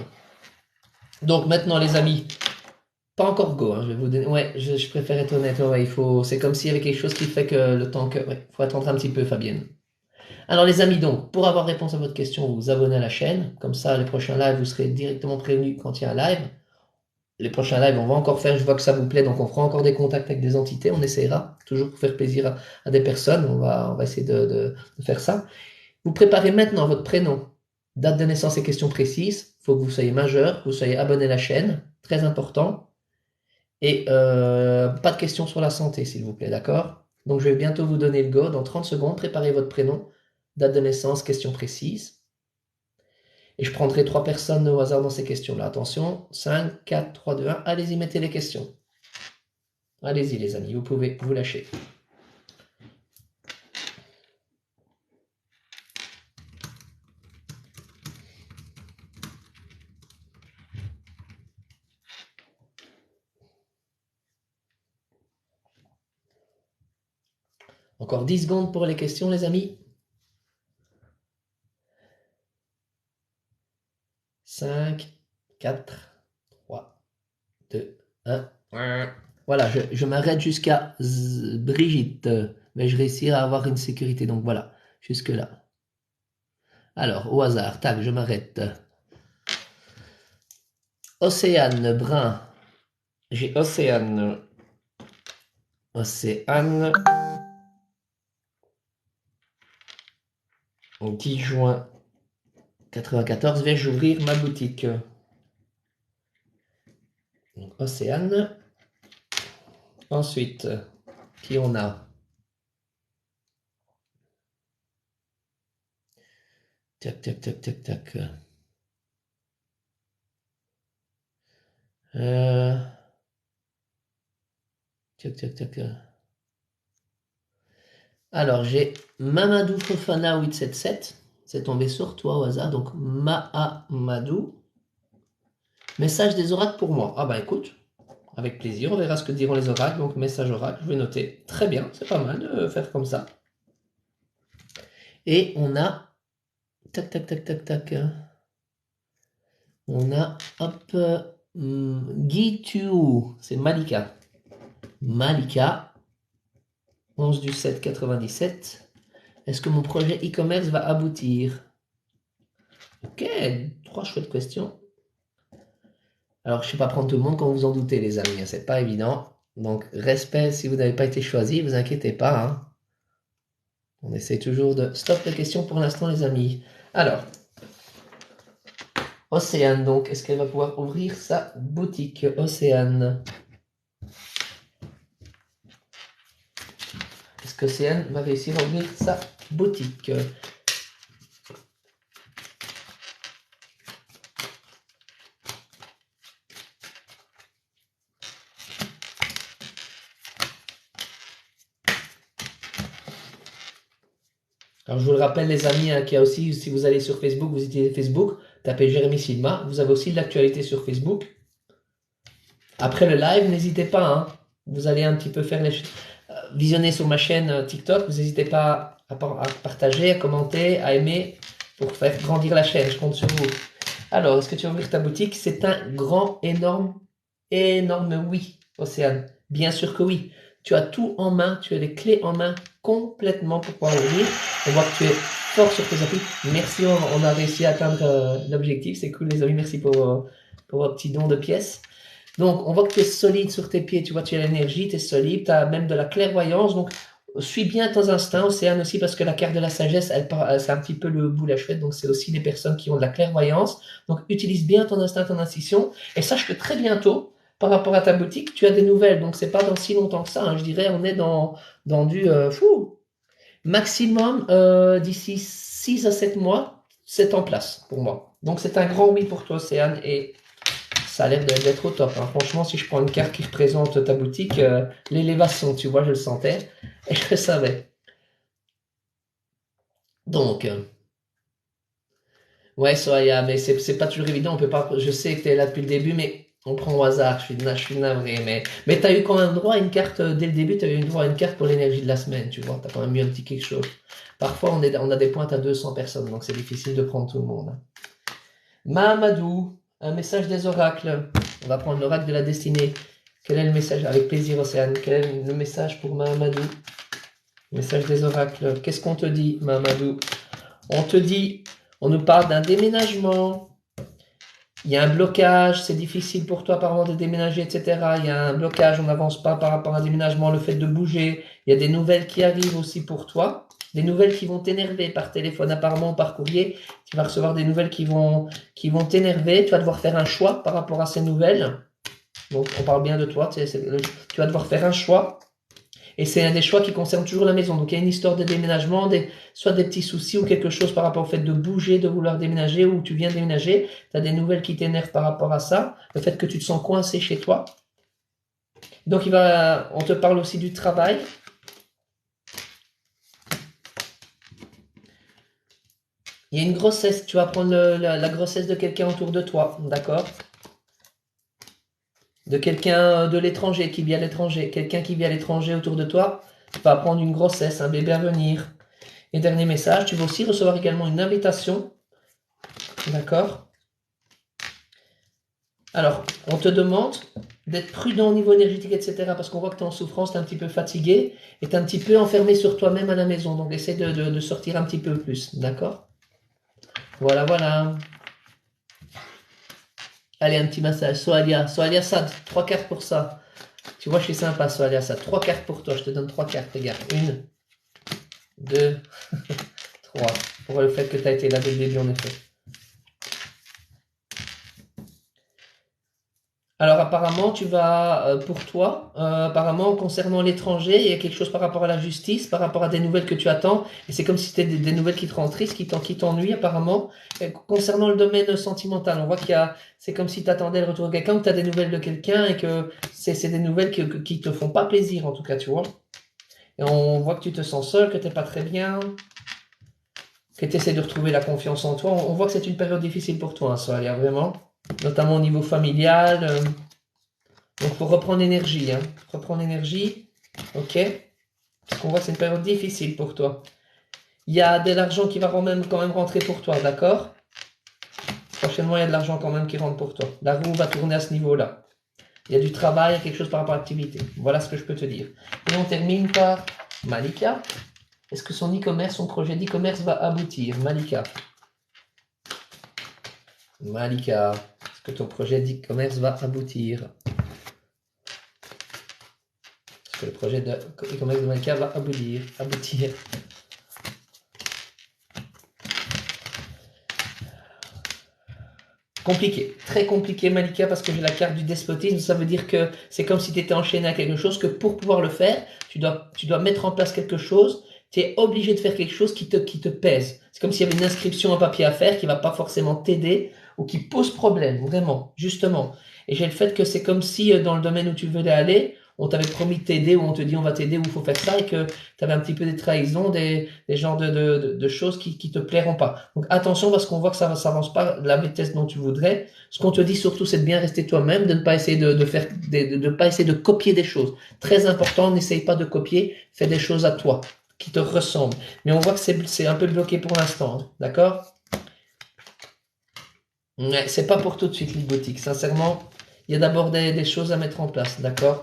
Donc maintenant, les amis, pas encore go, hein, je vais vous donner. Ouais, je préfère être honnête. Ouais, c'est comme s'il y avait quelque chose qui fait que le temps que. Ouais, faut attendre un petit peu, Fabienne. Alors, les amis, donc, pour avoir réponse à votre question, vous vous abonnez à la chaîne. Comme ça, les prochains lives, vous serez directement prévenus quand il y a un live. Les prochains lives, on va encore faire, je vois que ça vous plaît, donc on fera encore des contacts avec des entités, on essaiera, toujours pour faire plaisir à des personnes, on va essayer de faire ça. Vous préparez maintenant votre prénom, date de naissance et questions précises. Il faut que vous soyez majeur, que vous soyez abonné à la chaîne, très important. Et pas de questions sur la santé, s'il vous plaît, d'accord? Donc je vais bientôt vous donner le go. Dans 30 secondes, préparez votre prénom, date de naissance, questions précises. Et je prendrai 3 personnes au hasard dans ces questions-là. Attention, 5, 4, 3, 2, 1. Allez-y, mettez les questions. Allez-y, les amis, vous pouvez vous lâcher. Encore 10 secondes pour les questions, les amis. 5, 4, 3, 2, 1. Voilà, je m'arrête jusqu'à Brigitte, mais je réussis à avoir une sécurité, donc voilà, jusque-là. Alors, au hasard, tac, je m'arrête. Océane Brun. J'ai Océane. Océane. 10 juin 94, vais-je ouvrir ma boutique? Donc, Océane. Ensuite, qui on a? Tac, tac, tac, tac, tac. Tac, tac, tac. Alors, j'ai Mamadou Fofana 877. C'est tombé sur toi au hasard. Donc, Mahamadou. Message des oracles pour moi. Ah bah écoute, avec plaisir. On verra ce que diront les oracles. Donc, message oracle, je vais noter. Très bien, c'est pas mal de faire comme ça. Et on a... Tac, tac, tac, tac, tac. On a, hop, Guy Tuou. C'est Malika. Malika. 11 du 7 97. Est-ce que mon projet e-commerce va aboutir? Ok, 3 chouettes questions. Alors, je ne sais pas prendre tout le monde quand vous en doutez, les amis. Hein, c'est pas évident. Donc, respect si vous n'avez pas été choisi, vous inquiétez pas. Hein. On essaie toujours de... Stop les questions pour l'instant, les amis. Alors, Océane, donc, est-ce qu'elle va pouvoir ouvrir sa boutique? Océane. Est-ce qu'Océane va réussir à ouvrir sa boutique? Alors, je vous le rappelle, les amis, hein, qu'il y a aussi, si vous allez sur Facebook, vous utilisez Facebook, tapez Jérémy Silma, vous avez aussi de l'actualité sur Facebook. Après le live, n'hésitez pas, hein, vous allez un petit peu faire visionner sur ma chaîne TikTok, vous n'hésitez pas à partager, à commenter, à aimer, pour faire grandir la chaîne, je compte sur vous. Alors, est-ce que tu vas ouvrir ta boutique? C'est un grand, énorme oui, Océane. Bien sûr que oui. Tu as tout en main, tu as les clés en main complètement pour pouvoir ouvrir. On voit que tu es fort sur tes appuis. Merci, on a réussi à atteindre l'objectif. C'est cool, les amis. Merci pour vos petits dons de pièces. Donc, on voit que tu es solide sur tes pieds. Tu vois, tu as l'énergie, tu es solide. Tu as même de la clairvoyance. Donc, suis bien ton instinct, Océane, aussi, parce que la carte de la sagesse, c'est un petit peu le bout la chouette. Donc, c'est aussi les personnes qui ont de la clairvoyance. Donc, utilise bien ton instinct, ton intuition. Et sache que très bientôt, par rapport à ta boutique, tu as des nouvelles. Donc, c'est pas dans si longtemps que ça. Hein. Je dirais, on est dans du maximum d'ici 6 à 7 mois, c'est en place pour moi. Donc, c'est un grand oui pour toi, Océane. Et ça a l'air d'être au top. Hein. Franchement, si je prends une carte qui représente ta boutique, l'élévation, tu vois, je le sentais. Et je le savais. Donc, ouais, Soraya, mais c'est pas toujours évident. On peut pas, je sais que tu es là depuis le début, mais on prend au hasard. Je suis navré. Mais tu as eu quand même droit à une carte, dès le début, tu as eu droit à une carte pour l'énergie de la semaine, tu vois. Tu as quand même eu un petit quelque chose. Parfois, on a des pointes à 200 personnes, donc c'est difficile de prendre tout le monde. Hein. Mahamadou, un message des oracles. On va prendre l'oracle de la destinée. Quel est le message? Avec plaisir, Océane. Quel est le message pour Mahamadou? Message des oracles. Qu'est-ce qu'on te dit, Mahamadou? On te dit, on nous parle d'un déménagement. Il y a un blocage, c'est difficile pour toi apparemment de déménager, etc. Il y a un blocage, on n'avance pas par rapport à un déménagement, le fait de bouger. Il y a des nouvelles qui arrivent aussi pour toi. Des nouvelles qui vont t'énerver par téléphone apparemment, par courrier. Tu vas recevoir des nouvelles qui vont t'énerver. Tu vas devoir faire un choix par rapport à ces nouvelles. Donc on parle bien de toi. Tu vas devoir faire un choix. Et c'est un des choix qui concerne toujours la maison. Donc il y a une histoire de déménagement, soit des petits soucis ou quelque chose par rapport au fait de bouger, de vouloir déménager ou tu viens déménager. Tu as des nouvelles qui t'énervent par rapport à ça. Le fait que tu te sens coincé chez toi. Donc on te parle aussi du travail. Il y a une grossesse. Tu vas prendre la grossesse de quelqu'un autour de toi. D'accord? De quelqu'un de l'étranger qui vit à l'étranger. Quelqu'un qui vit à l'étranger autour de toi. Tu vas prendre une grossesse, un bébé à venir. Et dernier message, tu vas aussi recevoir également une invitation. D'accord? Alors, on te demande d'être prudent au niveau énergétique, etc. Parce qu'on voit que tu es en souffrance, tu es un petit peu fatigué et tu es un petit peu enfermé sur toi-même à la maison. Donc, essaie de sortir un petit peu plus. D'accord? Voilà, voilà. Allez, un petit massage. Soalia Sad, 3 cartes pour ça. Tu vois, je suis sympa, Soalia, ça. 3 cartes pour toi. Je te donne 3 cartes, regarde. 1, 2, 3. Pour le fait que tu as été là dès le début, en effet. Alors apparemment, tu vas, pour toi, apparemment concernant l'étranger, il y a quelque chose par rapport à la justice, par rapport à des nouvelles que tu attends, et c'est comme si c'était des nouvelles qui te rendent triste, qui t'ennuient apparemment. Et concernant le domaine sentimental, on voit c'est comme si tu attendais le retour de quelqu'un, ou que tu as des nouvelles de quelqu'un, et que c'est des nouvelles qui te font pas plaisir, en tout cas, tu vois. Et on voit que tu te sens seul, que t'es pas très bien, que tu essaies de retrouver la confiance en toi. On voit que c'est une période difficile pour toi, hein, ça, il y a vraiment, notamment au niveau familial. Donc, il faut reprendre énergie, hein. Reprendre énergie, ok? Parce qu'on voit que c'est une période difficile pour toi. Il y a de l'argent qui va quand même rentrer pour toi, d'accord? Prochainement, il y a de l'argent quand même qui rentre pour toi. La roue va tourner à ce niveau-là. Il y a du travail, il y a quelque chose par rapport à l'activité. Voilà ce que je peux te dire. Et on termine par Malika. Est-ce que son e-commerce, son projet d'e-commerce va aboutir? Malika. Malika. Est-ce que ton projet d'e-commerce va aboutir? Est-ce que le projet d'e-commerce de Malika va aboutir? Compliqué, très compliqué Malika, parce que j'ai la carte du despotisme. Ça veut dire que c'est comme si tu étais enchaîné à quelque chose, que pour pouvoir le faire, tu dois mettre en place quelque chose. Tu es obligé de faire quelque chose qui te pèse. C'est comme s'il y avait une inscription en papier à faire qui va pas forcément t'aider ou qui pose problème, vraiment, justement. Et j'ai le fait que c'est comme si dans le domaine où tu veux aller, on t'avait promis de t'aider, ou on te dit on va t'aider, ou il faut faire ça, et que tu avais un petit peu des trahisons, des genres de choses qui te plairont pas. Donc attention, parce qu'on voit que ça s'avance pas à la vitesse dont tu voudrais. Ce qu'on te dit surtout, c'est de bien rester toi-même, de ne pas essayer de pas essayer de copier des choses. Très important, n'essaye pas de copier, fais des choses à toi, qui te ressemblent. Mais on voit que c'est un peu bloqué pour l'instant, hein. D'accord? Ouais, c'est pas pour tout de suite, l'e-boutique. Sincèrement, il y a d'abord des choses à mettre en place, d'accord?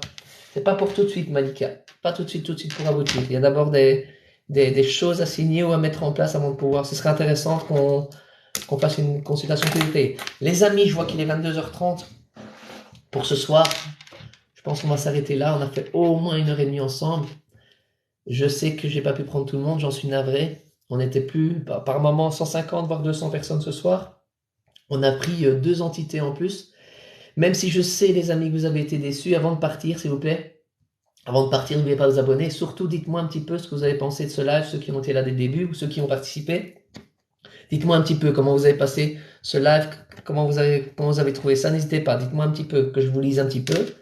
C'est pas pour tout de suite, Malika. Pas tout de suite pour aboutir. Il y a d'abord des choses à signer ou à mettre en place avant de pouvoir. Ce serait intéressant qu'on fasse une consultation privée. Les amis, je vois qu'il est 22h30 pour ce soir. Je pense qu'on va s'arrêter là. On a fait au moins 1h30 ensemble. Je sais que j'ai pas pu prendre tout le monde, j'en suis navré. On n'était plus, par moment, 150 voire 200 personnes ce soir. On a pris 2 entités en plus. Même si je sais, les amis, que vous avez été déçus, avant de partir, s'il vous plaît, avant de partir, n'oubliez pas de vous abonner. Surtout, dites-moi un petit peu ce que vous avez pensé de ce live, ceux qui ont été là dès le début ou ceux qui ont participé. Dites-moi un petit peu comment vous avez passé ce live, comment vous avez trouvé ça. N'hésitez pas, dites-moi un petit peu, que je vous lise un petit peu. Vous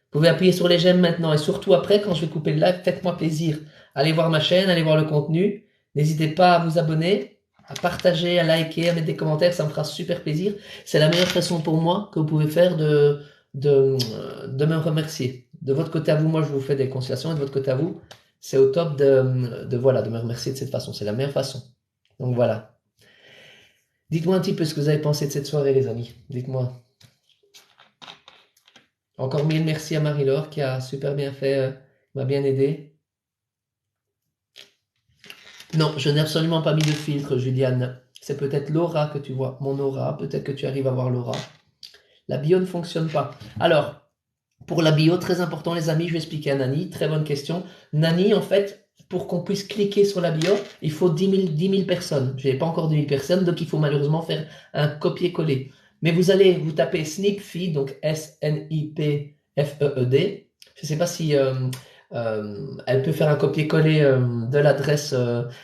pouvez appuyer sur les j'aime maintenant, et surtout après, quand je vais couper le live, faites-moi plaisir. Allez voir ma chaîne, allez voir le contenu. N'hésitez pas à vous abonner, à partager, à liker, à mettre des commentaires, ça me fera super plaisir. C'est la meilleure façon pour moi que vous pouvez faire de me remercier. De votre côté à vous, moi je vous fais des consultations, et de votre côté à vous, c'est au top voilà, de me remercier de cette façon. C'est la meilleure façon. Donc voilà. Dites-moi un petit peu ce que vous avez pensé de cette soirée, les amis. Dites-moi. Encore mille merci à Marie-Laure qui a super bien fait, m'a bien aidé. Non, je n'ai absolument pas mis de filtre, Juliane. C'est peut-être l'aura que tu vois, mon aura. Peut-être que tu arrives à voir l'aura. La bio ne fonctionne pas. Alors, pour la bio, très important, les amis, je vais expliquer à Nani. Très bonne question. Nani, en fait, pour qu'on puisse cliquer sur la bio, il faut 10 000 personnes. Je n'ai pas encore 10 000 personnes, donc il faut malheureusement faire un copier-coller. Mais vous tapez Snipfeed, donc S-N-I-P-F-E-E-D. Je ne sais pas si elle peut faire un copier-coller de l'adresse,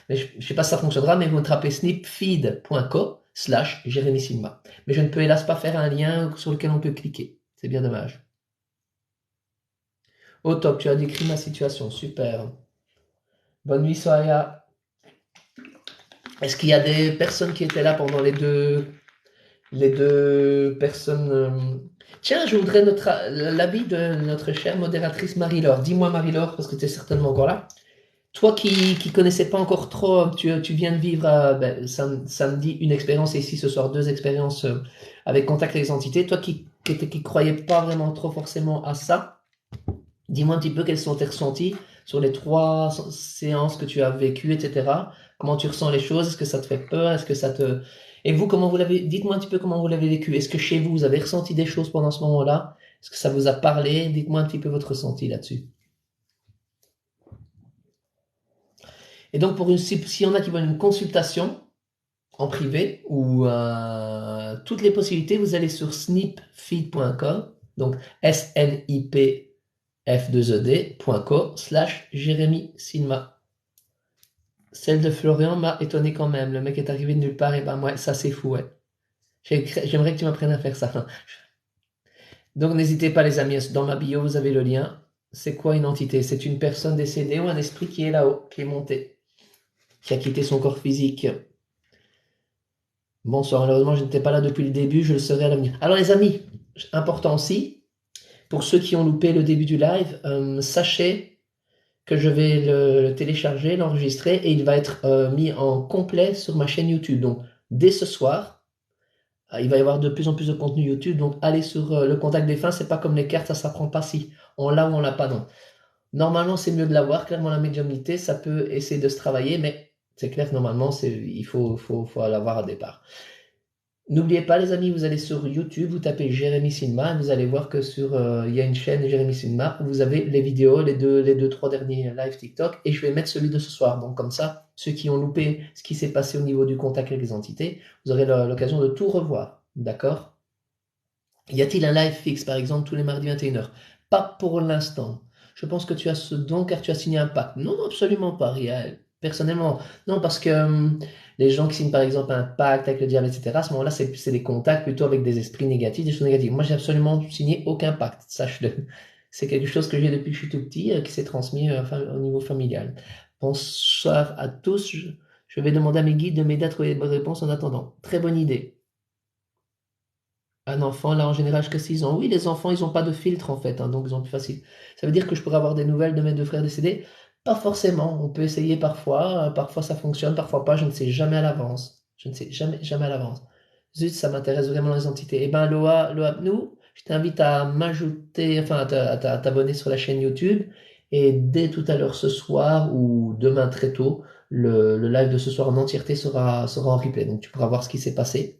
mais je ne sais pas si ça fonctionnera, mais vous tapez snipfeed.co/Jérémy Silma. Mais je ne peux hélas pas faire un lien sur lequel on peut cliquer. C'est bien dommage. Au top, tu as décrit ma situation, super. Bonne nuit, Soaya. Est-ce qu'il y a des personnes qui étaient là pendant les deux personnes Tiens, je voudrais l'avis de notre chère modératrice Marie-Laure. Dis-moi, Marie-Laure, parce que tu es certainement encore là. Toi qui connaissais pas encore trop, tu viens de vivre samedi une expérience, et ici ce soir 2 expériences avec contact avec les entités. Toi qui croyais pas vraiment trop forcément à ça, dis-moi un petit peu quels sont tes ressentis sur les 3 séances que tu as vécues, etc. Comment tu ressens les choses? Est-ce que ça te fait peur? Est-ce que ça te... Et vous, dites-moi un petit peu comment vous l'avez vécu. Est-ce que chez vous, vous avez ressenti des choses pendant ce moment-là? Est-ce que ça vous a parlé? Dites-moi un petit peu votre ressenti là-dessus. Et donc, s'il y en a qui veulent une consultation en privé ou toutes les possibilités, vous allez sur snipfeed.com, donc snipf2ed.co/Jérémy Silma. Celle de Florian m'a étonné quand même. Le mec est arrivé de nulle part et ben moi, ça c'est fou, ouais. J'aimerais que tu m'apprennes à faire ça. Donc n'hésitez pas les amis, dans ma bio vous avez le lien. C'est quoi une entité? C'est une personne décédée ou un esprit qui est là-haut, qui est monté, qui a quitté son corps physique. Bonsoir, malheureusement je n'étais pas là depuis le début, je le serai à l'avenir. Alors les amis, important aussi, pour ceux qui ont loupé le début du live, sachez que je vais le télécharger, l'enregistrer et il va être mis en complet sur ma chaîne YouTube. Donc dès ce soir, il va y avoir de plus en plus de contenu YouTube, donc allez sur le contact des fins, c'est pas comme les cartes, ça s'apprend pas si on l'a ou on l'a pas, non. Normalement, c'est mieux de l'avoir, clairement la médiumnité, ça peut essayer de se travailler, mais c'est clair que normalement, il faut l'avoir au départ. N'oubliez pas les amis, vous allez sur YouTube, vous tapez Jérémy Silma, et vous allez voir que il y a une chaîne Jérémy Silma où vous avez les vidéos, les deux, trois derniers live TikTok, et je vais mettre celui de ce soir. Donc comme ça, ceux qui ont loupé ce qui s'est passé au niveau du contact avec les entités, vous aurez l'occasion de tout revoir. D'accord? Y a-t-il un live fixe, par exemple, tous les mardis 21h? Pas pour l'instant. Je pense que tu as ce don car tu as signé un pacte. Non, non, absolument pas, Riel. Personnellement, non, parce que les gens qui signent par exemple un pacte avec le diable, etc., à ce moment-là, c'est des contacts plutôt avec des esprits négatifs, des choses négatives. Moi, j'ai absolument signé aucun pacte, sache-le. C'est quelque chose que j'ai depuis que je suis tout petit, qui s'est transmis au niveau familial. Bonsoir à tous. Je vais demander à mes guides de m'aider à trouver les bonnes réponses en attendant. Très bonne idée. Un enfant, là, en général, jusqu'à 6 ans. Oui, les enfants, ils n'ont pas de filtre, en fait, hein, donc ils ont plus facile. Ça veut dire que je pourrais avoir des nouvelles de mes deux frères décédés? Pas forcément. On peut essayer parfois. Parfois, ça fonctionne, parfois pas. Je ne sais jamais à l'avance. Je ne sais jamais, jamais à l'avance. Zut, ça m'intéresse vraiment les entités. Eh ben, Loa nous, je t'invite à m'ajouter, enfin, à t'abonner sur la chaîne YouTube. Et dès tout à l'heure ce soir ou demain très tôt, le live de ce soir en entièreté sera en replay. Donc, tu pourras voir ce qui s'est passé.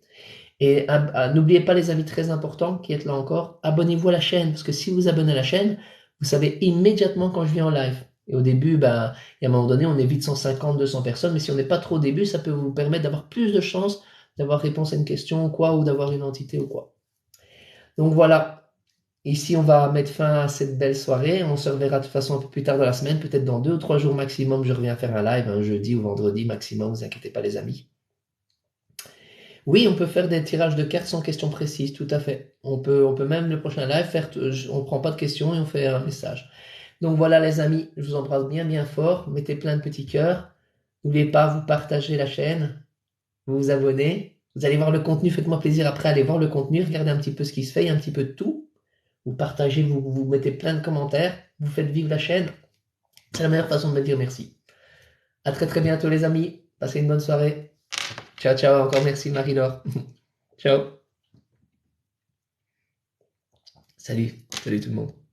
Et n'oubliez pas les amis très importants qui êtes là encore, abonnez-vous à la chaîne, parce que si vous abonnez à la chaîne, vous savez immédiatement quand je viens en live. Et au début, ben, et à un moment donné, on est vite 150, 200 personnes, mais si on n'est pas trop au début, ça peut vous permettre d'avoir plus de chances d'avoir réponse à une question ou quoi, ou d'avoir une entité ou quoi. Donc voilà, ici on va mettre fin à cette belle soirée, on se reverra de toute façon un peu plus tard dans la semaine, peut-être dans 2 ou 3 jours maximum, je reviens faire un live, un jeudi ou vendredi maximum, vous inquiétez pas les amis. Oui, on peut faire des tirages de cartes sans questions précises, tout à fait. On peut même le prochain live faire, on prend pas de questions et on fait un message. Donc voilà les amis, je vous embrasse bien bien fort, mettez plein de petits cœurs. N'oubliez pas, vous partagez la chaîne, vous vous abonnez, vous allez voir le contenu, faites-moi plaisir après, allez voir le contenu, regardez un petit peu ce qui se fait, il y a un petit peu de tout. Vous partagez, vous mettez plein de commentaires, vous faites vivre la chaîne. C'est la meilleure façon de me dire merci. À très très bientôt les amis, passez une bonne soirée. Ciao ciao, encore merci Marie-Laure. Ciao. Salut, salut tout le monde.